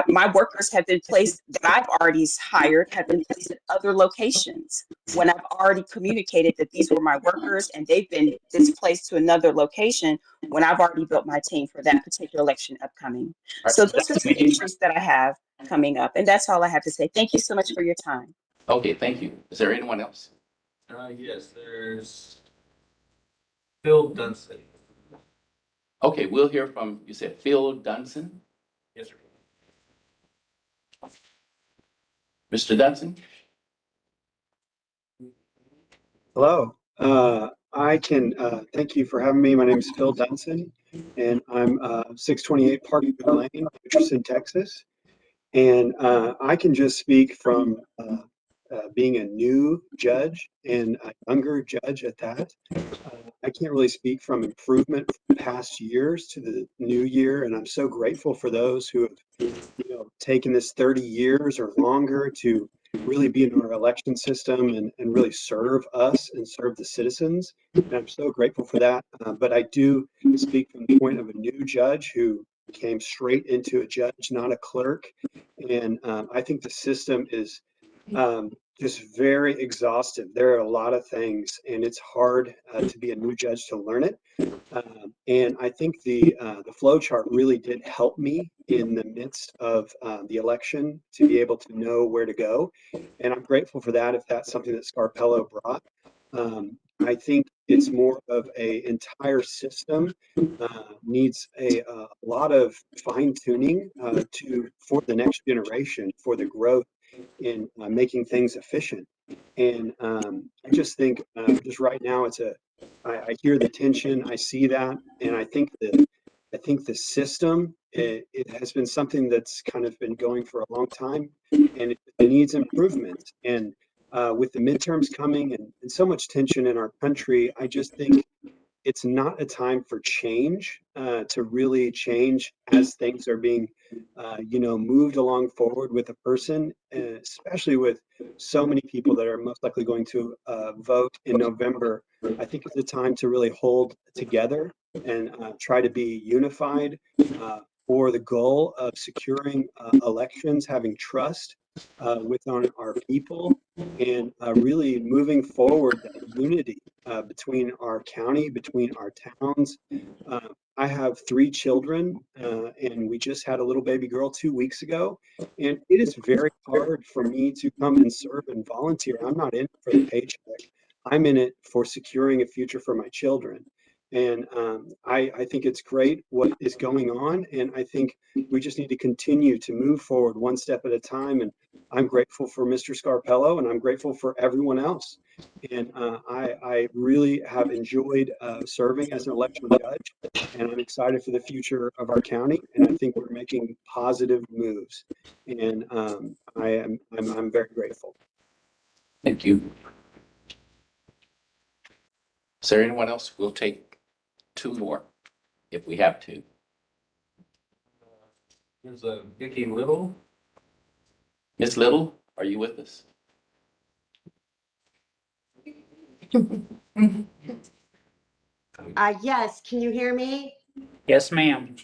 My workers have been placed that I've already hired have been placed at other locations when I've already communicated that these were my workers and they've been displaced to another location when I've already built my team for that particular election upcoming. So those are some issues that I have coming up, and that's all I have to say. Thank you so much for your time. Okay, thank you. Is there anyone else? Yes, there's Phil Dunson. Okay, we'll hear from, you said Phil Dunson? Yes, sir. Mr. Dunson? Hello. Thank you for having me. My name is Phil Dunson, and I'm 628 Parkview Lane, Richardson, Texas. And I can just speak from being a new judge and a younger judge at that. I can't really speak from improvement from past years to the new year, and I'm so grateful for those who have, taken this 30 years or longer to really be in our election system and really serve us and serve the citizens. And I'm so grateful for that. But I do speak from the point of a new judge who came straight into a judge, not a clerk. And I think the system is just very exhaustive. There are a lot of things, and it's hard to be a new judge to learn it. And I think the flow chart really did help me in the midst of the election to be able to know where to go. And I'm grateful for that if that's something that Scarpello brought. I think it's more of an entire system needs a lot of fine tuning for the next generation, for the growth in making things efficient. And I just think just right now I hear the tension, I see that, and I think the system it has been something that's kind of been going for a long time, and it needs improvement. And with the midterms coming and so much tension in our country, I just think it's not a time for change, to really change as things are being moved along forward with a person, especially with so many people that are most likely going to vote in November. I think it's a time to really hold together and try to be unified for the goal of securing elections, having trust within our people, and really moving forward that unity between our county, between our towns. I have 3 children, and we just had a little baby girl 2 weeks ago. And it is very hard for me to come and serve and volunteer. I'm not in it for the paycheck. I'm in it for securing a future for my children. And I think it's great what is going on. And I think we just need to continue to move forward one step at a time. And I'm grateful for Mr. Scarpello, and I'm grateful for everyone else. And I really have enjoyed serving as an election judge, and I'm excited for the future of our county. And I think we're making positive moves, and I'm very grateful. Thank you. Is there anyone else? We'll take 2 more if we have to. There's a Vicky Little. Ms. Little, are you with us? Yes, can you hear me? Yes, ma'am.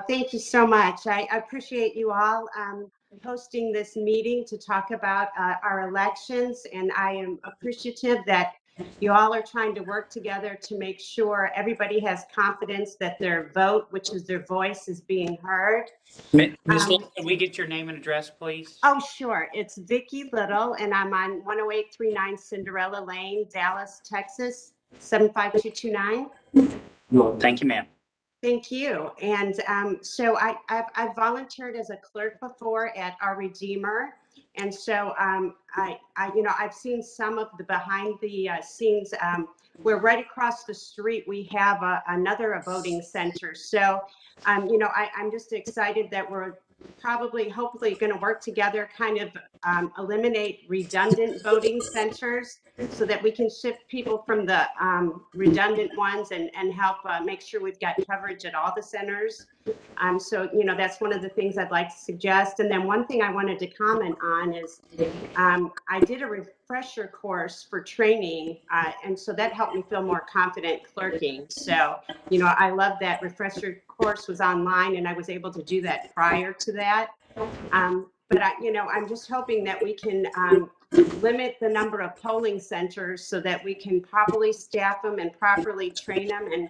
Thank you so much. I appreciate you all hosting this meeting to talk about our elections, and I am appreciative that you all are trying to work together to make sure everybody has confidence that their vote, which is their voice, is being heard. Ms. Little, can we get your name and address, please? Oh, sure. It's Vicky Little, and I'm on 10839 Cinderella Lane, Dallas, Texas, 75229. Thank you, ma'am. Thank you. And so I've volunteered as a clerk before at our Redeemer. And so I've seen some of the behind the scenes where right across the street we have another voting center. So, I'm just excited that we're hopefully going to work together, kind of eliminate redundant voting centers so that we can shift people from the redundant ones and help make sure we've got coverage at all the centers. So, that's one of the things I'd like to suggest. And then one thing I wanted to comment on is I did a refresher course for training. And so that helped me feel more confident clerking. So, I love that refresher course was online, and I was able to do that prior to that. But I'm just hoping that we can limit the number of polling centers so that we can properly staff them and properly train them,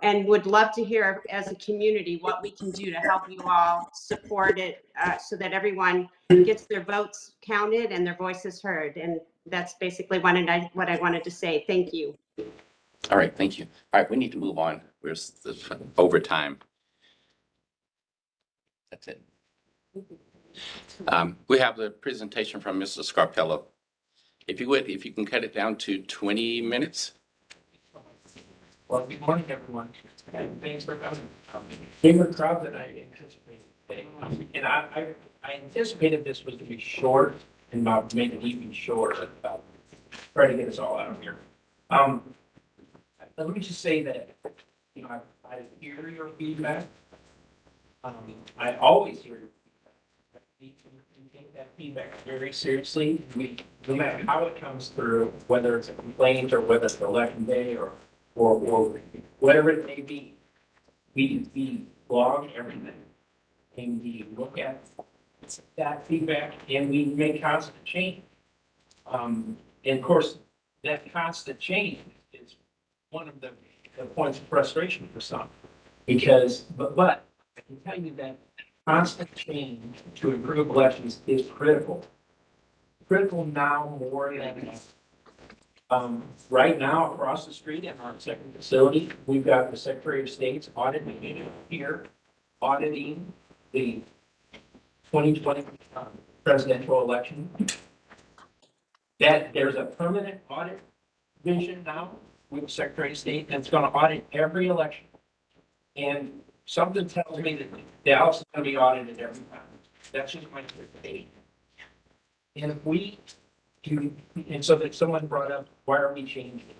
and would love to hear as a community what we can do to help you all support it so that everyone gets their votes counted and their voices heard. And that's basically what I wanted to say. Thank you. All right, thank you. All right, we need to move on. We're over time. That's it. We have the presentation from Mr. Scarpello. If you can cut it down to 20 minutes. Well, good morning, everyone. And thanks for coming. Bigger crowd than I anticipated. And I anticipated this was to be short and about make it even shorter, about try to get us all out of here. Let me just say that, I hear your feedback. I always hear your feedback. We take that feedback very seriously. No matter how it comes through, whether it's a complaint or whether it's election day or whatever it may be, we log everything and we look at that feedback and we make constant change. And of course, that constant change is one of the points of frustration for some, but I can tell you that constant change to improve elections is critical. Critical now more than right now across the street in our second facility, we've got the Secretary of State's audit unit here auditing the 2020 presidential election. That there's a permanent audit division now with the Secretary of State, and it's going to audit every election. And something tells me that Dallas is going to be audited every time. That's just my interpretation. And if we do, and so that someone brought up, why are we changing?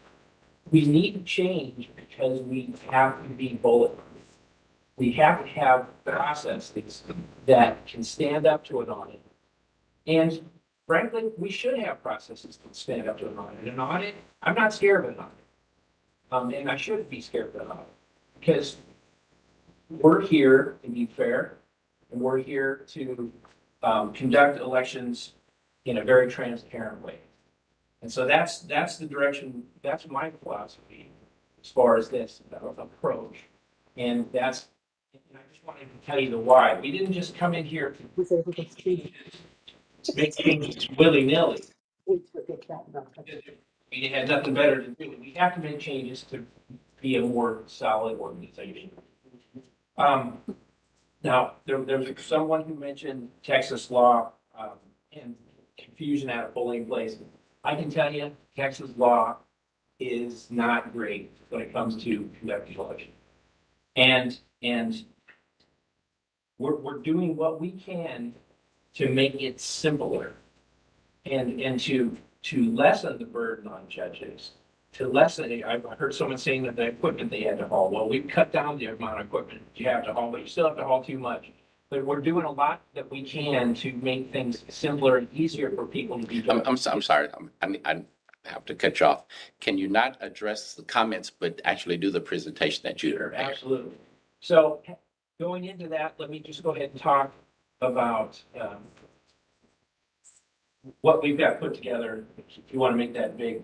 We need to change because we have to be bulletproof. We have to have processes that can stand up to an audit. And frankly, we should have processes that stand up to an audit. An audit, I'm not scared of an audit. And I shouldn't be scared of an audit because we're here to be fair and we're here to conduct elections in a very transparent way. And so that's the direction, that's my philosophy as far as this approach. And I just wanted to tell you the why. We didn't just come in here to make changes willy-nilly. We had nothing better to do. We have to make changes to be a more solid organization. Now, there's someone who mentioned Texas law and confusion at a polling place. I can tell you, Texas law is not great when it comes to conducting elections. And we're doing what we can to make it simpler and to lessen the burden on judges, to lessen, I've heard someone saying that the equipment they had to haul. Well, we've cut down the amount of equipment you have to haul, but you still have to haul too much. But we're doing a lot that we can to make things simpler and easier for people to be. I'm sorry, I have to cut you off. Can you not address the comments, but actually do the presentation that you prepared? Absolutely. So going into that, let me just go ahead and talk about what we've got put together, if you want to make that big.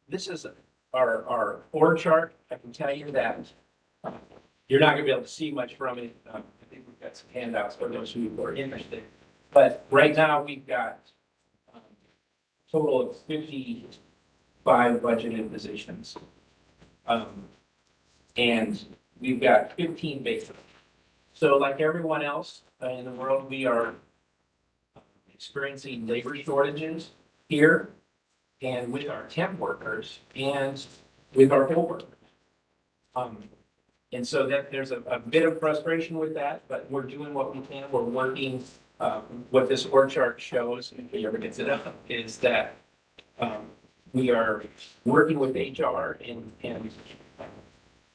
This is our org chart. I can tell you that you're not going to be able to see much from it. I think we've got some handouts for those who are interested. But right now we've got a total of 55 budgeted positions. And we've got 15 vacant. So like everyone else in the world, we are experiencing labor shortages here and with our temp workers and with our poll workers. And so that there's a bit of frustration with that, but we're doing what we can. We're working, what this org chart shows, if you ever get it up, is that we are working with HR and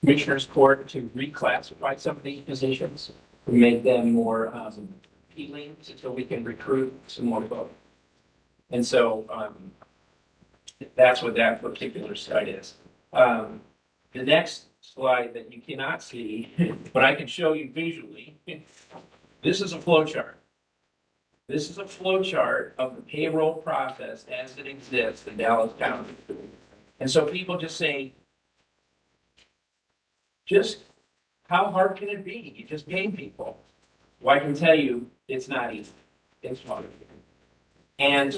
Commissioners Court to reclassify some of these positions, to make them more appealing so we can recruit some more folks. And so that's what that particular slide is. The next slide that you cannot see, but I can show you visually, this is a flow chart. This is a flow chart of the payroll process as it exists in Dallas County. And so people just say, just how hard can it be? You just pay people. Well, I can tell you, it's not easy. It's hard. And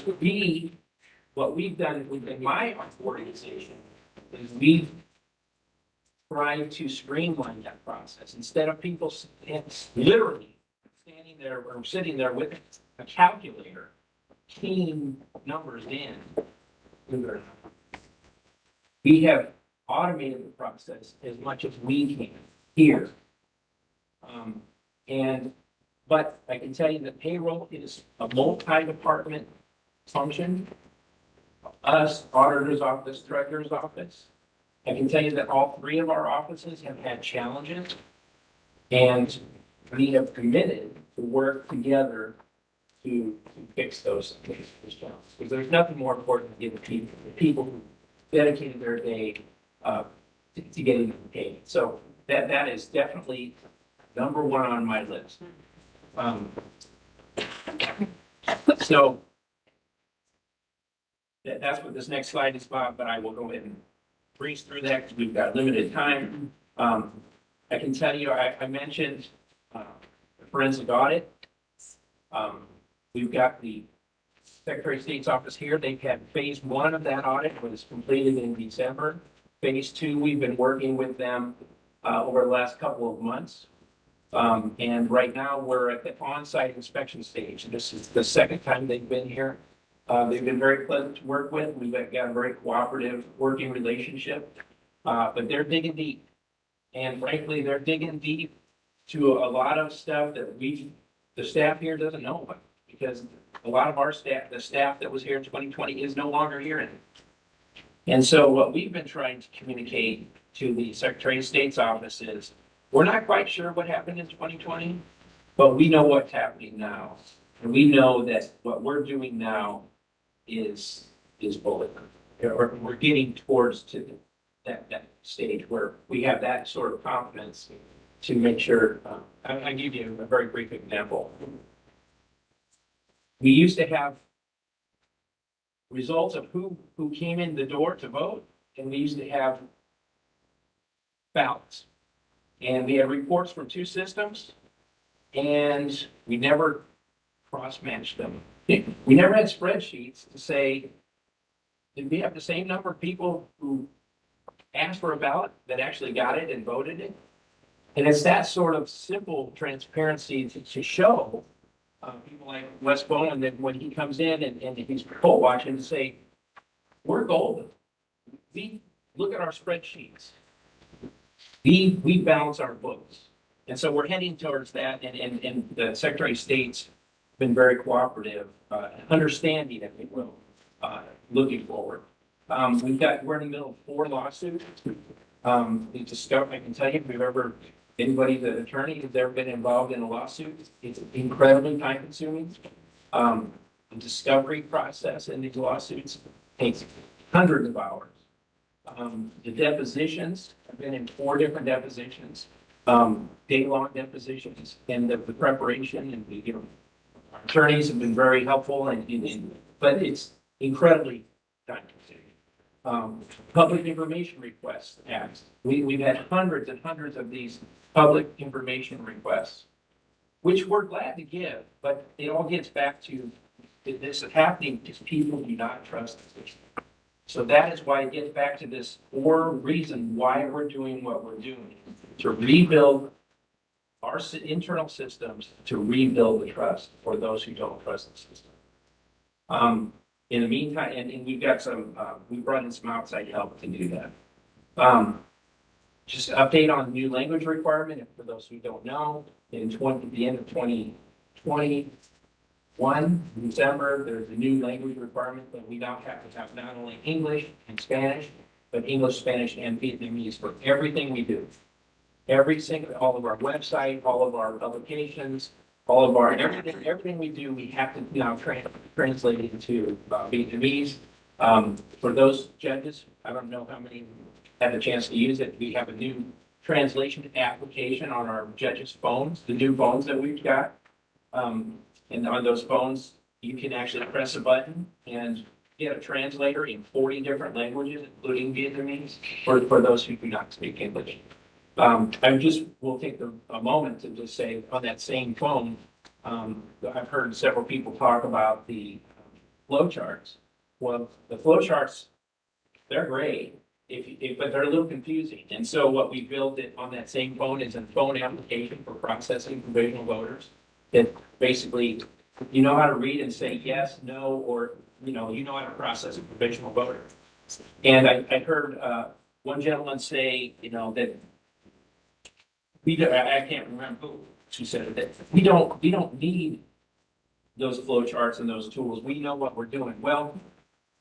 what we've done within my organization is we've tried to streamline that process. Instead of people literally standing there or sitting there with a calculator, keying numbers in, we have automated the process as much as we can here. But I can tell you that payroll is a multi-department function. Us, auditor's office, treasurer's office. I can tell you that all three of our offices have had challenges, and we have committed to work together to fix those challenges. Because there's nothing more important than getting the people who dedicated their day to getting paid. So that is definitely number one on my list. So that's what this next slide is about, but I will go ahead and breeze through that because we've got limited time. I can tell you, I mentioned the forensic audit. We've got the Secretary of State's office here. They've had phase 1 of that audit was completed in December. Phase 2, we've been working with them over the last couple of months. And right now we're at the on-site inspection stage. This is the second time they've been here. They've been very pleasant to work with. We've got a very cooperative working relationship, but they're digging deep. And frankly, they're digging deep to a lot of stuff that the staff here doesn't know about, because a lot of our staff, the staff that was here in 2020 is no longer here. And so what we've been trying to communicate to the Secretary of State's office is, we're not quite sure what happened in 2020, but we know what's happening now. And we know that what we're doing now is bulletproof. We're getting towards to that stage where we have that sort of confidence to make sure. I'll give you a very brief example. We used to have results of who came in the door to vote, and we used to have ballots. And we had reports from two systems, and we never cross-matched them. We never had spreadsheets to say, did we have the same number of people who asked for a ballot that actually got it and voted it? And it's that sort of simple transparency to show people like Wes Bowen that when he comes in and he's poll watching to say, we're golden. We look at our spreadsheets. We balance our books. And so we're heading towards that, and the Secretary of State's been very cooperative, understanding, if you will, looking forward. We're in the middle of 4 lawsuits. I can tell you, if we've ever, anybody, the attorney who's ever been involved in a lawsuit, it's incredibly time consuming. The discovery process in these lawsuits takes hundreds of hours. The depositions, I've been in 4 different depositions, day-long depositions, and the preparation and the, our attorneys have been very helpful, but it's incredibly time-consuming. Public information requests asked. We've had hundreds and hundreds of these public information requests, which we're glad to give, but it all gets back to this is happening because people do not trust the system. So that is why it gets back to this core reason why we're doing what we're doing, to rebuild our internal systems, to rebuild the trust for those who don't trust the system. In the meantime, and we've got we brought in some outside help to do that. Just an update on the new language requirement, and for those who don't know, the end of 2021, December, there's a new language requirement that we now have to have not only English and Spanish, but English, Spanish, and Vietnamese for everything we do. All of our website, all of our publications, all of our, everything we do, we have to now translate it into Vietnamese. For those judges, I don't know how many had a chance to use it. We have a new translation application on our judges' phones, the new phones that we've got. And on those phones, you can actually press a button and get a translator in 40 different languages, including Vietnamese, for those who do not speak English. We'll take a moment to just say on that same phone, I've heard several people talk about the flowcharts. Well, the flowcharts, they're great, but they're a little confusing. And so what we built it on that same phone is a phone application for processing provisional voters. That basically, you know how to read and say yes, no, or you know how to process a provisional voter. And I heard one gentleman say, that I can't remember who she said that we don't need those flowcharts and those tools. We know what we're doing. Well,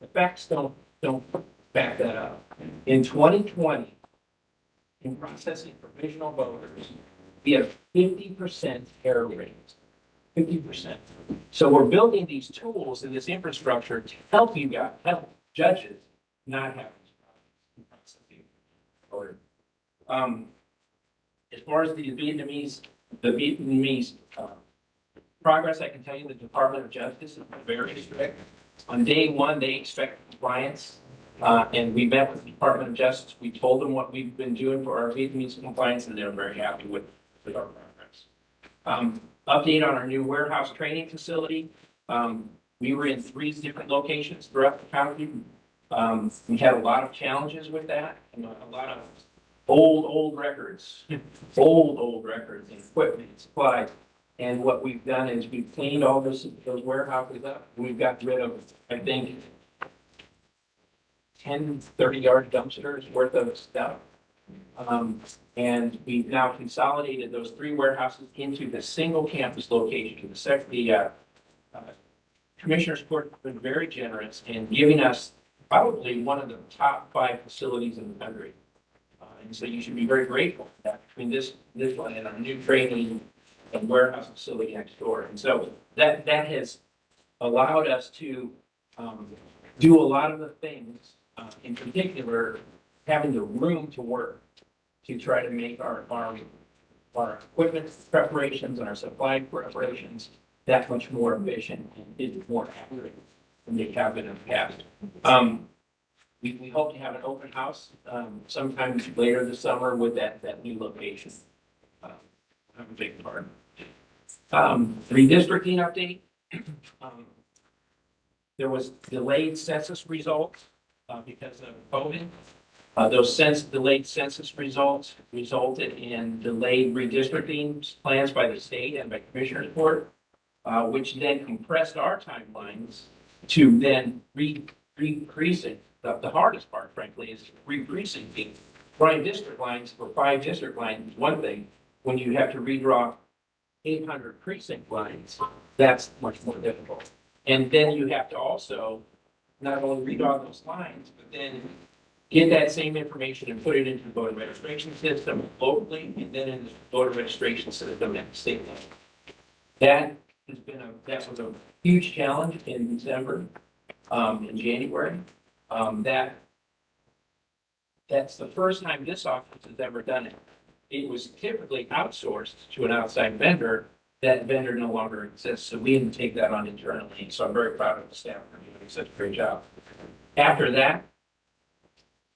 the facts don't back that up. In 2020, in processing provisional voters, we had a 50% error rate. 50%. So we're building these tools and this infrastructure to help judges not have these problems. As far as the Vietnamese progress, I can tell you the Department of Justice is very strict. On day 1, they expect compliance, and we met with the Department of Justice. We told them what we've been doing for our Vietnamese compliance, and they're very happy with our progress. Update on our new warehouse training facility. We were in 3 different locations throughout the county. We had a lot of challenges with that, and a lot of old records, old records, and equipment, and supplies. And what we've done is we've cleaned all those warehouses up. We've got rid of, I think, 10, 30-yard dumpsters worth of stuff. And we've now consolidated those 3 warehouses into the single campus location. The Commissioner's Court has been very generous in giving us probably one of the top 5 facilities in the country. And so you should be very grateful for that between this one and our new training and warehouse facility next door. And so that has allowed us to do a lot of the things, in particular, having the room to work to try to make our equipment preparations and our supply preparations that much more efficient and more accurate than they have been in the past. We hope to have an open house sometime later this summer with that new location. I'm a big part. Redistricting update. There was delayed census results because of COVID. Those delayed census results resulted in delayed redistricting plans by the state and by Commissioner's Court, which then compressed our timelines to then re-precinct. The hardest part, frankly, is re-precincting. Drawing district lines for 5 district lines is one thing. When you have to redraw 800 precinct lines, that's much more difficult. And then you have to also not only redraw those lines, but then get that same information and put it into the voter registration system locally, and then in the voter registration system at the state level. That was a huge challenge in December, in January. That's the first time this office has ever done it. It was typically outsourced to an outside vendor. That vendor no longer exists, so we didn't take that on internally. So I'm very proud of the staff for doing such a great job. After that,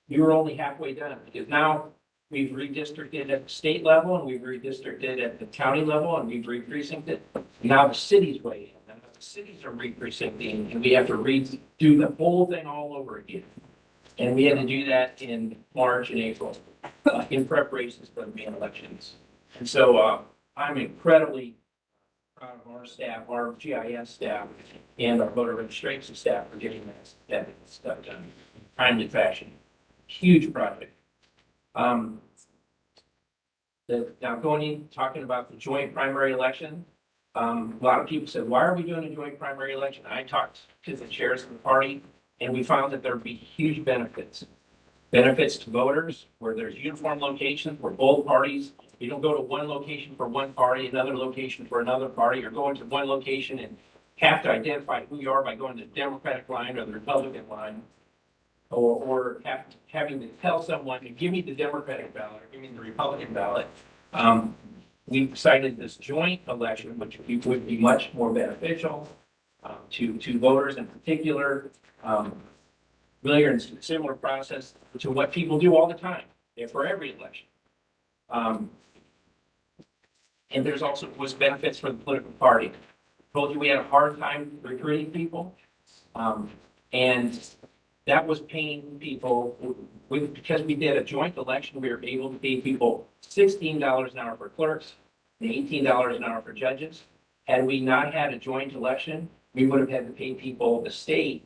we were only halfway done because now we've redistricted at the state level and we've redistricted at the county level and we've re-precincted. Now the city's way in. Now the cities are re-precincting and we have to redo the whole thing all over again. And we had to do that in March and April in preparations for the main elections. And so I'm incredibly proud of our staff, our GIS staff, and our voter registration staff for getting that stuff done in a timely fashion. Huge project. Now talking about the joint primary election, a lot of people said, why are we doing a joint primary election? I talked to the chairs of the party, and we found that there would be huge benefits. Benefits to voters, where there's uniform locations, where both parties, you don't go to one location for one party, another location for another party, or going to one location and have to identify who you are by going to the Democratic line or the Republican line, or having to tell someone to give me the Democratic ballot or give me the Republican ballot. We decided this joint election, which would be much more beneficial to voters in particular. Really, in a similar process to what people do all the time for every election. And there's also was benefits for the political party. I told you we had a hard time recruiting people. And that was paying people, because we did a joint election, we were able to pay people $16 an hour for clerks and $18 an hour for judges. Had we not had a joint election, we would have had to pay people, the state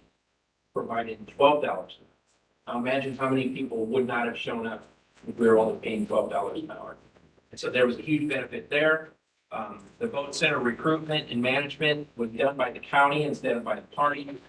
provided $12. Now imagine how many people would not have shown up if we were only paying $12 an hour. And so there was a huge benefit there. The vote center recruitment and management was done by the county instead of by the party.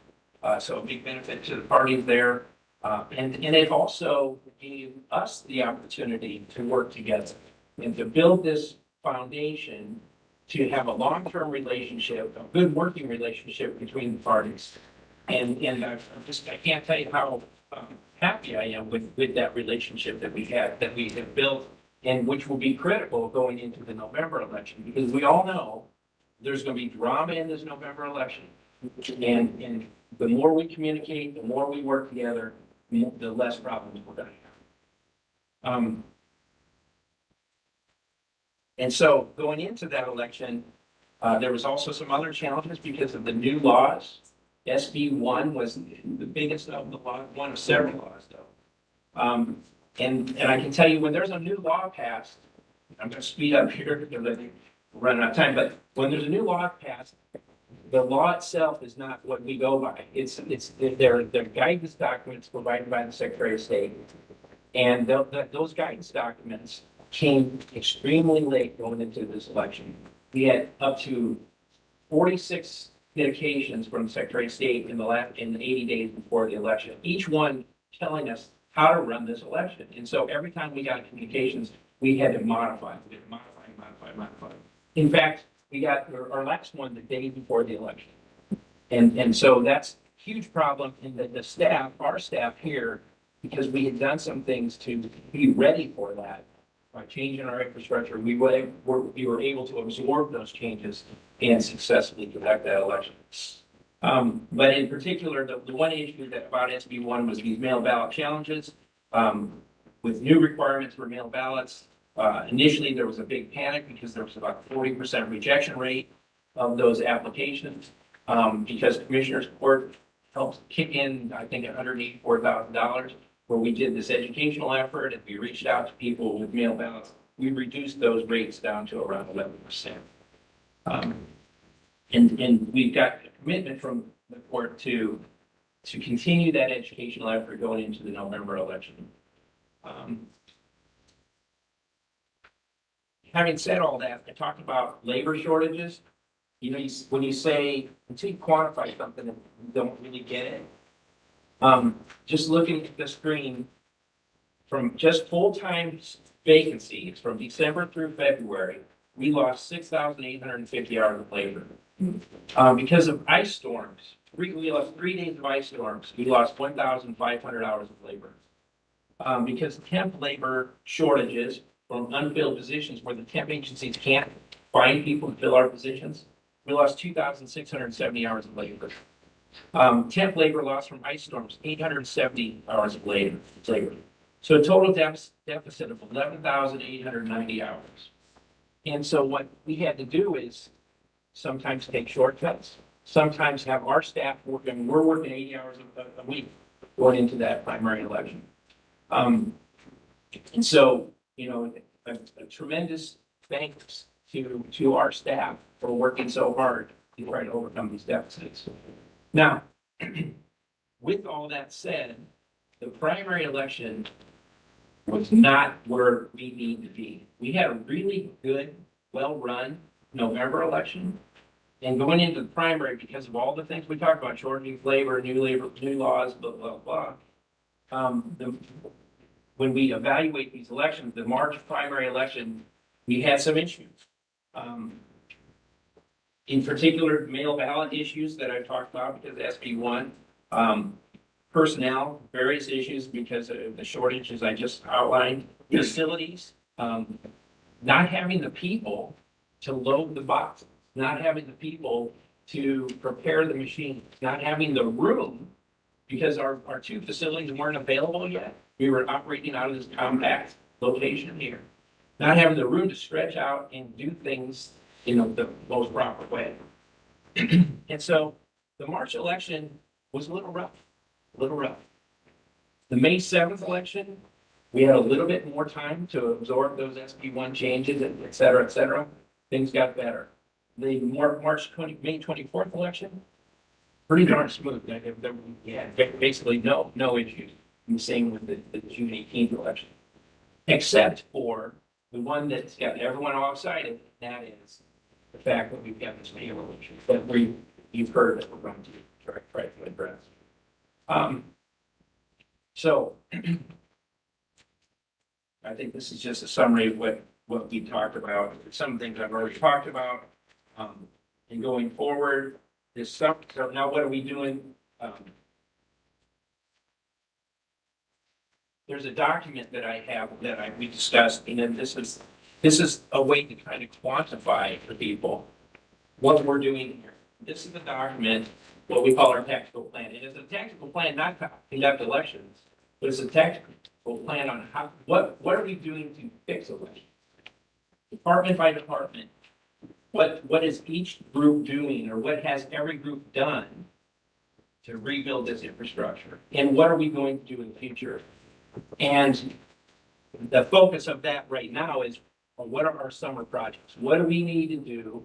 So a big benefit to the parties there. And it also gave us the opportunity to work together and to build this foundation to have a long-term relationship, a good working relationship between the parties. And I can't tell you how happy I am with that relationship that we have built, and which will be critical going into the November election, because we all know there's going to be drama in this November election. And the more we communicate, the more we work together, the less problems we're going to have. And so going into that election, there was also some other challenges because of the new laws. SB 1 was the biggest of the law, one of several laws though. And I can tell you when there's a new law passed, I'm going to speed up here because I think we're running out of time, but when there's a new law passed, the law itself is not what we go by. They're guidance documents provided by the Secretary of State. And those guidance documents came extremely late going into this election. We had up to 46 communications from the Secretary of State in the 80 days before the election, each one telling us how to run this election. And so every time we got communications, we had to modify. We had to modify. In fact, we got our last one the day before the election. And so that's a huge problem in the staff, our staff here, because we had done some things to be ready for that. By changing our infrastructure, we were able to absorb those changes and successfully conduct that election. But in particular, the one issue that about SB1 was these mail ballot challenges. With new requirements for mail ballots, initially there was a big panic because there was about 40% rejection rate of those applications. Because Commissioner's Court helped kick in, I think, $184,000, where we did this educational effort and we reached out to people with mail ballots. We reduced those rates down to around 11%. And we've got a commitment from the court to continue that educational effort going into the November election. Having said all that, I talked about labor shortages. You know, when you say, until you quantify something and you don't really get it, just looking at the screen, from just full-time vacancies from December through February, we lost 6,850 hours of labor. Because of ice storms, we lost 3 days of ice storms, we lost 1,500 hours of labor. Because temp labor shortages from unfilled positions where the temp agencies can't find people to fill our positions, we lost 2,670 hours of labor. Temp labor loss from ice storms, 870 hours of labor. So a total deficit of 11,890 hours. And so what we had to do is sometimes take shortcuts, sometimes have our staff working, we're working 80 hours a week going into that primary election. And so, you know, a tremendous thanks to our staff for working so hard to try to overcome these deficits. Now, with all that said, the primary election was not where we need to be. We had a really good, well-run November election. And going into the primary, because of all the things we talked about, shortening labor, new laws, blah, blah, blah. When we evaluate these elections, the March primary election, we had some issues. In particular, mail ballot issues that I talked about because of SB1, personnel, various issues because of the shortages I just outlined, facilities, not having the people to load the boxes, not having the people to prepare the machines, not having the room because our two facilities weren't available yet. We were operating out of this compact location here, not having the room to stretch out and do things in the most proper way. And so the March election was a little rough. The May 7th election, we had a little bit more time to absorb those SB1 changes, et cetera. Things got better. The May 24th election, pretty darn smooth. We had basically no issues. And the same with the June 18th election, except for the one that's got everyone all excited. That is the fact that we've got this payroll issue that you've heard that we're going to try to address. So I think this is just a summary of what we talked about. Some things I've already talked about. And going forward, this stuff. So now what are we doing? There's a document that I have that we discussed, and then this is a way to kind of quantify for people what we're doing here. This is the document, what we call our tactical plan. It is a tactical plan not to conduct elections, but it's a tactical plan on what are we doing to fix elections, department by department. What is each group doing, or what has every group done to rebuild this infrastructure, and what are we going to do in the future? And the focus of that right now is what are our summer projects? What do we need to do?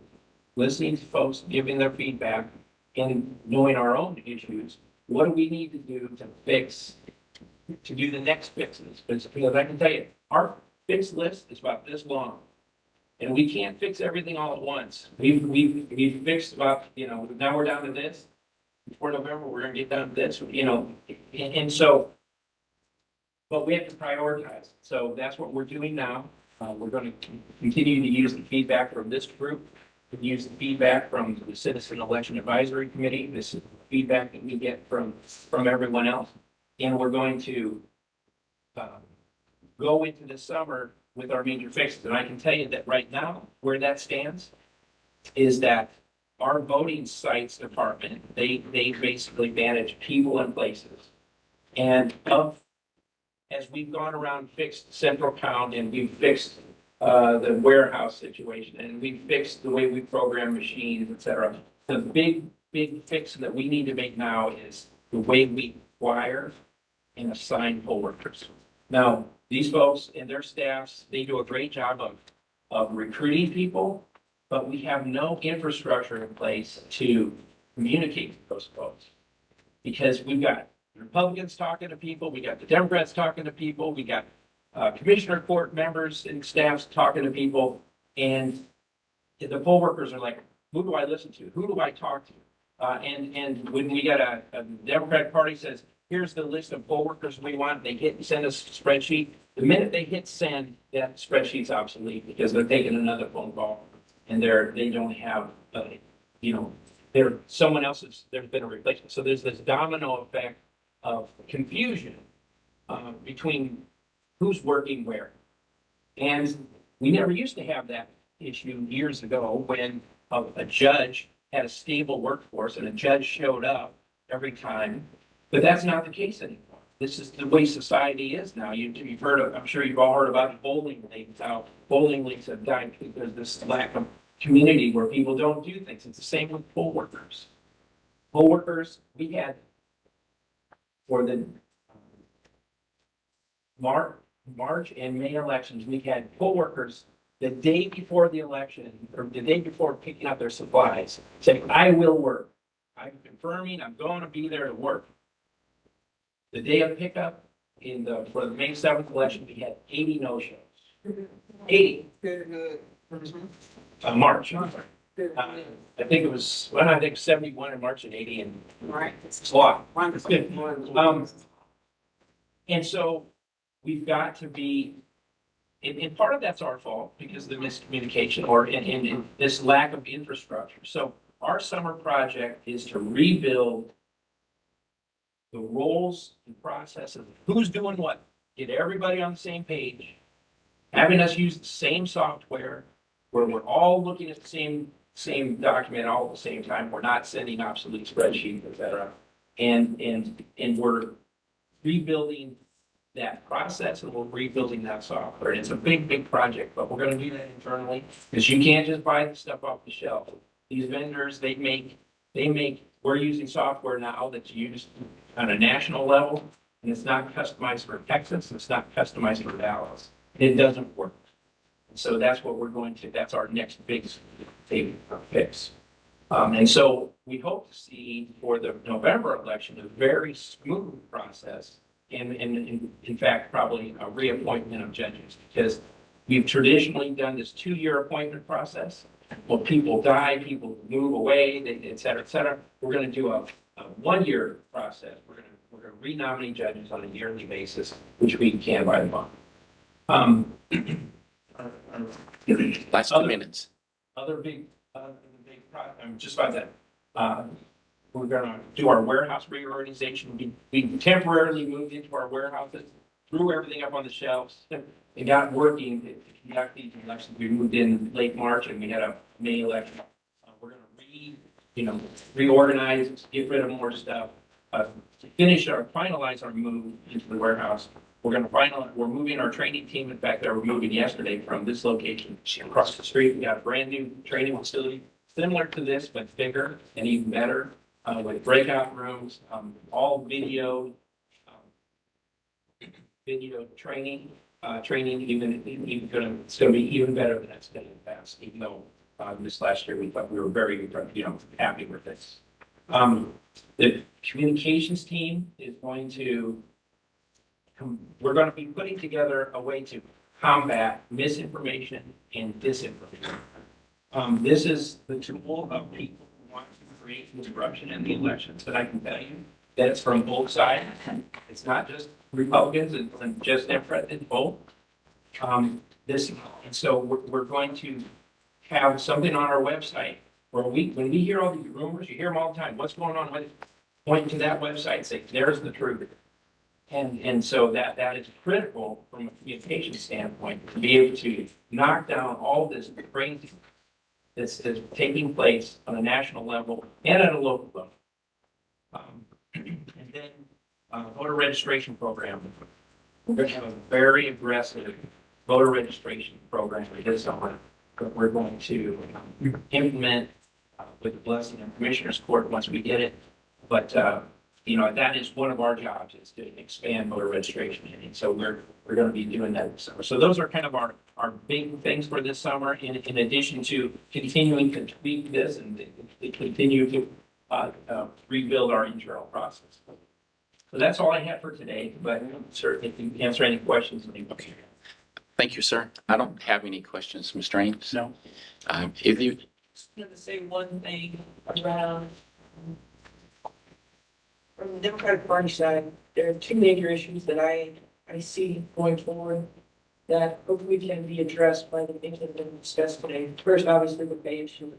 Listening to folks, giving their feedback, and knowing our own issues. What do we need to do to do the next fixes? Because I can tell you, our fix list is about this long. And we can't fix everything all at once. We've fixed about, now we're down to this. Before November, we're gonna get down to this, and so, but we have to prioritize. So that's what we're doing now. We're gonna continue to use the feedback from this group, use the feedback from the Citizen Election Advisory Committee, this is feedback that we get from everyone else. And we're going to go into the summer with our major fixes. And I can tell you that right now, where that stands is that our voting sites department, they basically manage people and places. And as we've gone around, fixed Central Pound, and we've fixed the warehouse situation, and we've fixed the way we program machines, et cetera. The big fix that we need to make now is the way we acquire and assign poll workers. Now, these folks and their staffs, they do a great job of recruiting people, but we have no infrastructure in place to communicate with those folks. Because we've got Republicans talking to people, we got the Democrats talking to people, we got commissioner court members and staffs talking to people, and the poll workers are like, who do I listen to? Who do I talk to? And when we got a Democratic Party says, here's the list of poll workers we want, they hit send us a spreadsheet. The minute they hit send, that spreadsheet's obsolete because they're taking another phone call and they don't have, someone else's, there's been a replacement. So there's this domino effect of confusion between who's working where. And we never used to have that issue years ago when a judge had a stable workforce and a judge showed up every time. But that's not the case anymore. This is the way society is now. You've heard of, I'm sure you've all heard about bowling leagues, how bowling leagues have died because there's this lack of community where people don't do things. It's the same with poll workers. Poll workers, we had for the March and May elections, we had poll workers the day before the election, or the day before picking up their supplies, saying, I will work. I'm confirming I'm going to be there to work. The day of pickup for the May 7th election, we had 80 no-shows. 80. March. I think it was, I think 71 in March and 80 in. Right. It's a lot. And so we've got to be, and part of that's our fault because of the miscommunication or in this lack of infrastructure. So our summer project is to rebuild the roles and processes, who's doing what, get everybody on the same page, having us use the same software where we're all looking at the same document all at the same time. We're not sending obsolete spreadsheets, et cetera. And we're rebuilding that process and we're rebuilding that software. And it's a big project, but we're going to do that internally because you can't just buy the stuff off the shelf. These vendors, we're using software now that's used on a national level, and it's not customized for Texas, it's not customized for Dallas. It doesn't work. So that's what we're going to, that's our next big fix. And so we hope to see for the November election a very smooth process and in fact, probably a reappointment of judges because we've traditionally done this 2-year appointment process. Well, people die, people move away, et cetera, et cetera. We're going to do a 1-year process. We're going to renominate judges on a yearly basis, which we can by the month. Last 2 minutes. Other big I'm just about that. We're going to do our warehouse reorganization. We temporarily moved into our warehouses, threw everything up on the shelves, and got working to conduct these elections. We moved in late March and we had a May election. We're going to reorganize, get rid of more stuff, finalize our move into the warehouse. We're moving our training team. In fact, they were moving yesterday from this location across the street. We got a brand new training facility similar to this, but bigger and even better with breakout rooms, all video training. It's going to be even better than it's been in the past, even though this last year we thought we were very happy with this. The communications team is we're going to be putting together a way to combat misinformation and disinformation. This is the tool of people who want to create disruption in the elections, but I can tell you that it's from both sides. It's not just Republicans, it's just Democrats, it's both. And so we're going to have something on our website where when we hear all these rumors, you hear them all the time, what's going on with it? Point to that website, say, there's the truth. And so that is critical from a communication standpoint, to be able to knock down all this crazy that's taking place on a national level and at a local level. And then voter registration program. We're going to have a very aggressive voter registration program this summer that we're going to implement with the blessing of Commissioners Court once we get it. But that is one of our jobs, is to expand voter registration. And so we're going to be doing that this summer. So those are kind of our big things for this summer, in addition to continuing to tweak this and to continue to rebuild our internal process. So that's all I have for today, but certainly can answer any questions. Okay. Thank you, sir. I don't have any questions, Mr. Ames. No. If you, Just going to say one thing around, from the Democratic Party side, there are two major issues that I see going forward that hopefully can be addressed by the things that have been discussed today. First, obviously, the pay issue.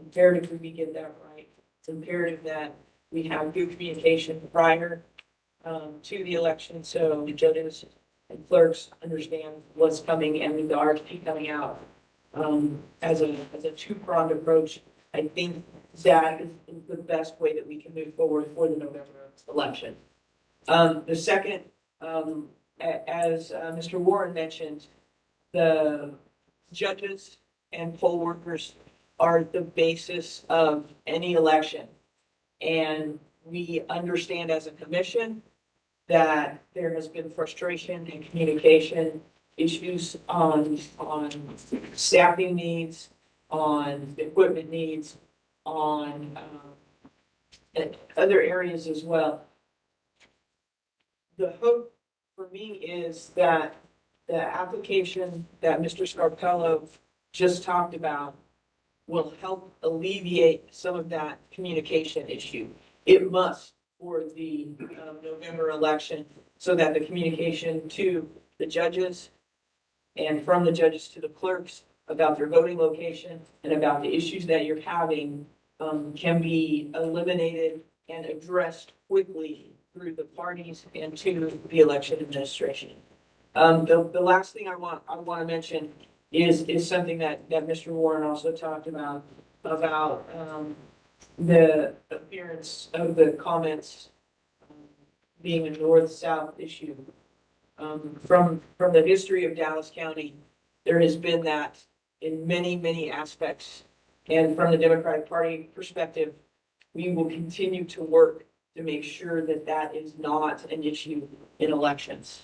Imperative we get that right. It's imperative that we have good communication prior to the election, so the judges and clerks understand what's coming, and the RFP coming out as a two-pronged approach. I think that is the best way that we can move forward for the November election. The second, as Mr. Warren mentioned, the judges and poll workers are the basis of any election. And we understand as a commission that there has been frustration and communication issues on staffing needs, on equipment needs, on other areas as well. The hope for me is that the application that Mr. Scarpello just talked about will help alleviate some of that communication issue. It must for the November election, so that the communication to the judges and from the judges to the clerks about their voting location and about the issues that you're having can be eliminated and addressed quickly through the parties and to the election administration. The last thing I want to mention is something that Mr. Warren also talked about the appearance of the comments being a north-south issue. From the history of Dallas County, there has been that in many, many aspects. And from the Democratic Party perspective, we will continue to work to make sure that that is not an issue in elections.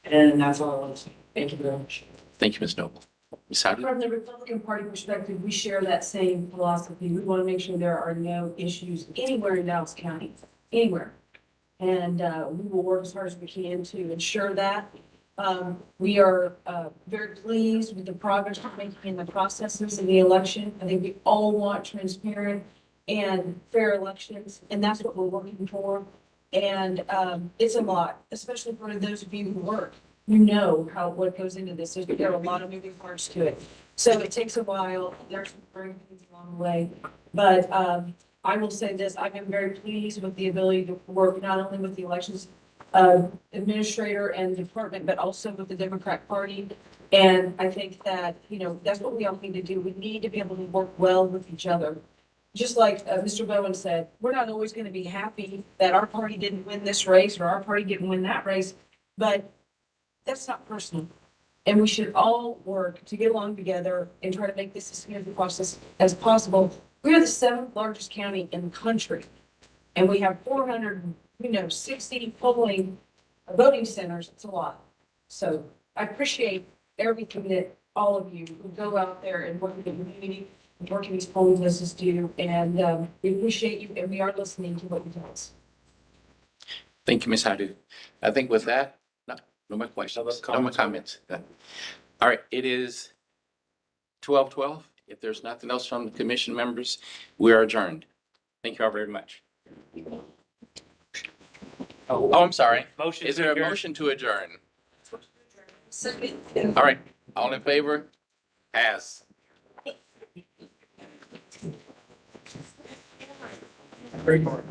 And that's all I want to say. Thank you very much. thank you, Ms. Noble. Ms. Howdy? From the Republican Party perspective, we share that same philosophy. We want to make sure there are no issues anywhere in Dallas County, anywhere. And we will work as hard as we can to ensure that. We are very pleased with the progress we're making in the processes of the election. I think we all want transparent and fair elections, and that's what we're working for. And it's a lot, especially for those of you who work. You know what goes into this. There are a lot of moving parts to it. So it takes a while. There's some growing pains along the way. But I will say this, I've been very pleased with the ability to work not only with the elections administrator and department, but also with the Democrat Party. And I think that, that's what we all need to do. We need to be able to work well with each other. Just like Mr. Bowen said, we're not always going to be happy that our party didn't win this race or our party didn't win that race, but that's not personal. And we should all work to get along together and try to make this as smooth a process as possible. We are the 7th largest county in the country, and we have 460 voting centers. It's a lot. So I appreciate everything that all of you who go out there and work in the community, and work in these polling places do, and we appreciate you, and we are listening to what you tell us. Thank you, Ms. Howdy. I think with that, No more questions, no more comments. All right, it is 12:12. If there's nothing else from the commission members, we are adjourned. Thank you all very much. Oh, I'm sorry. Motion Is to there a adjourn. motion to adjourn? All right, all in favor? Pass. Very good.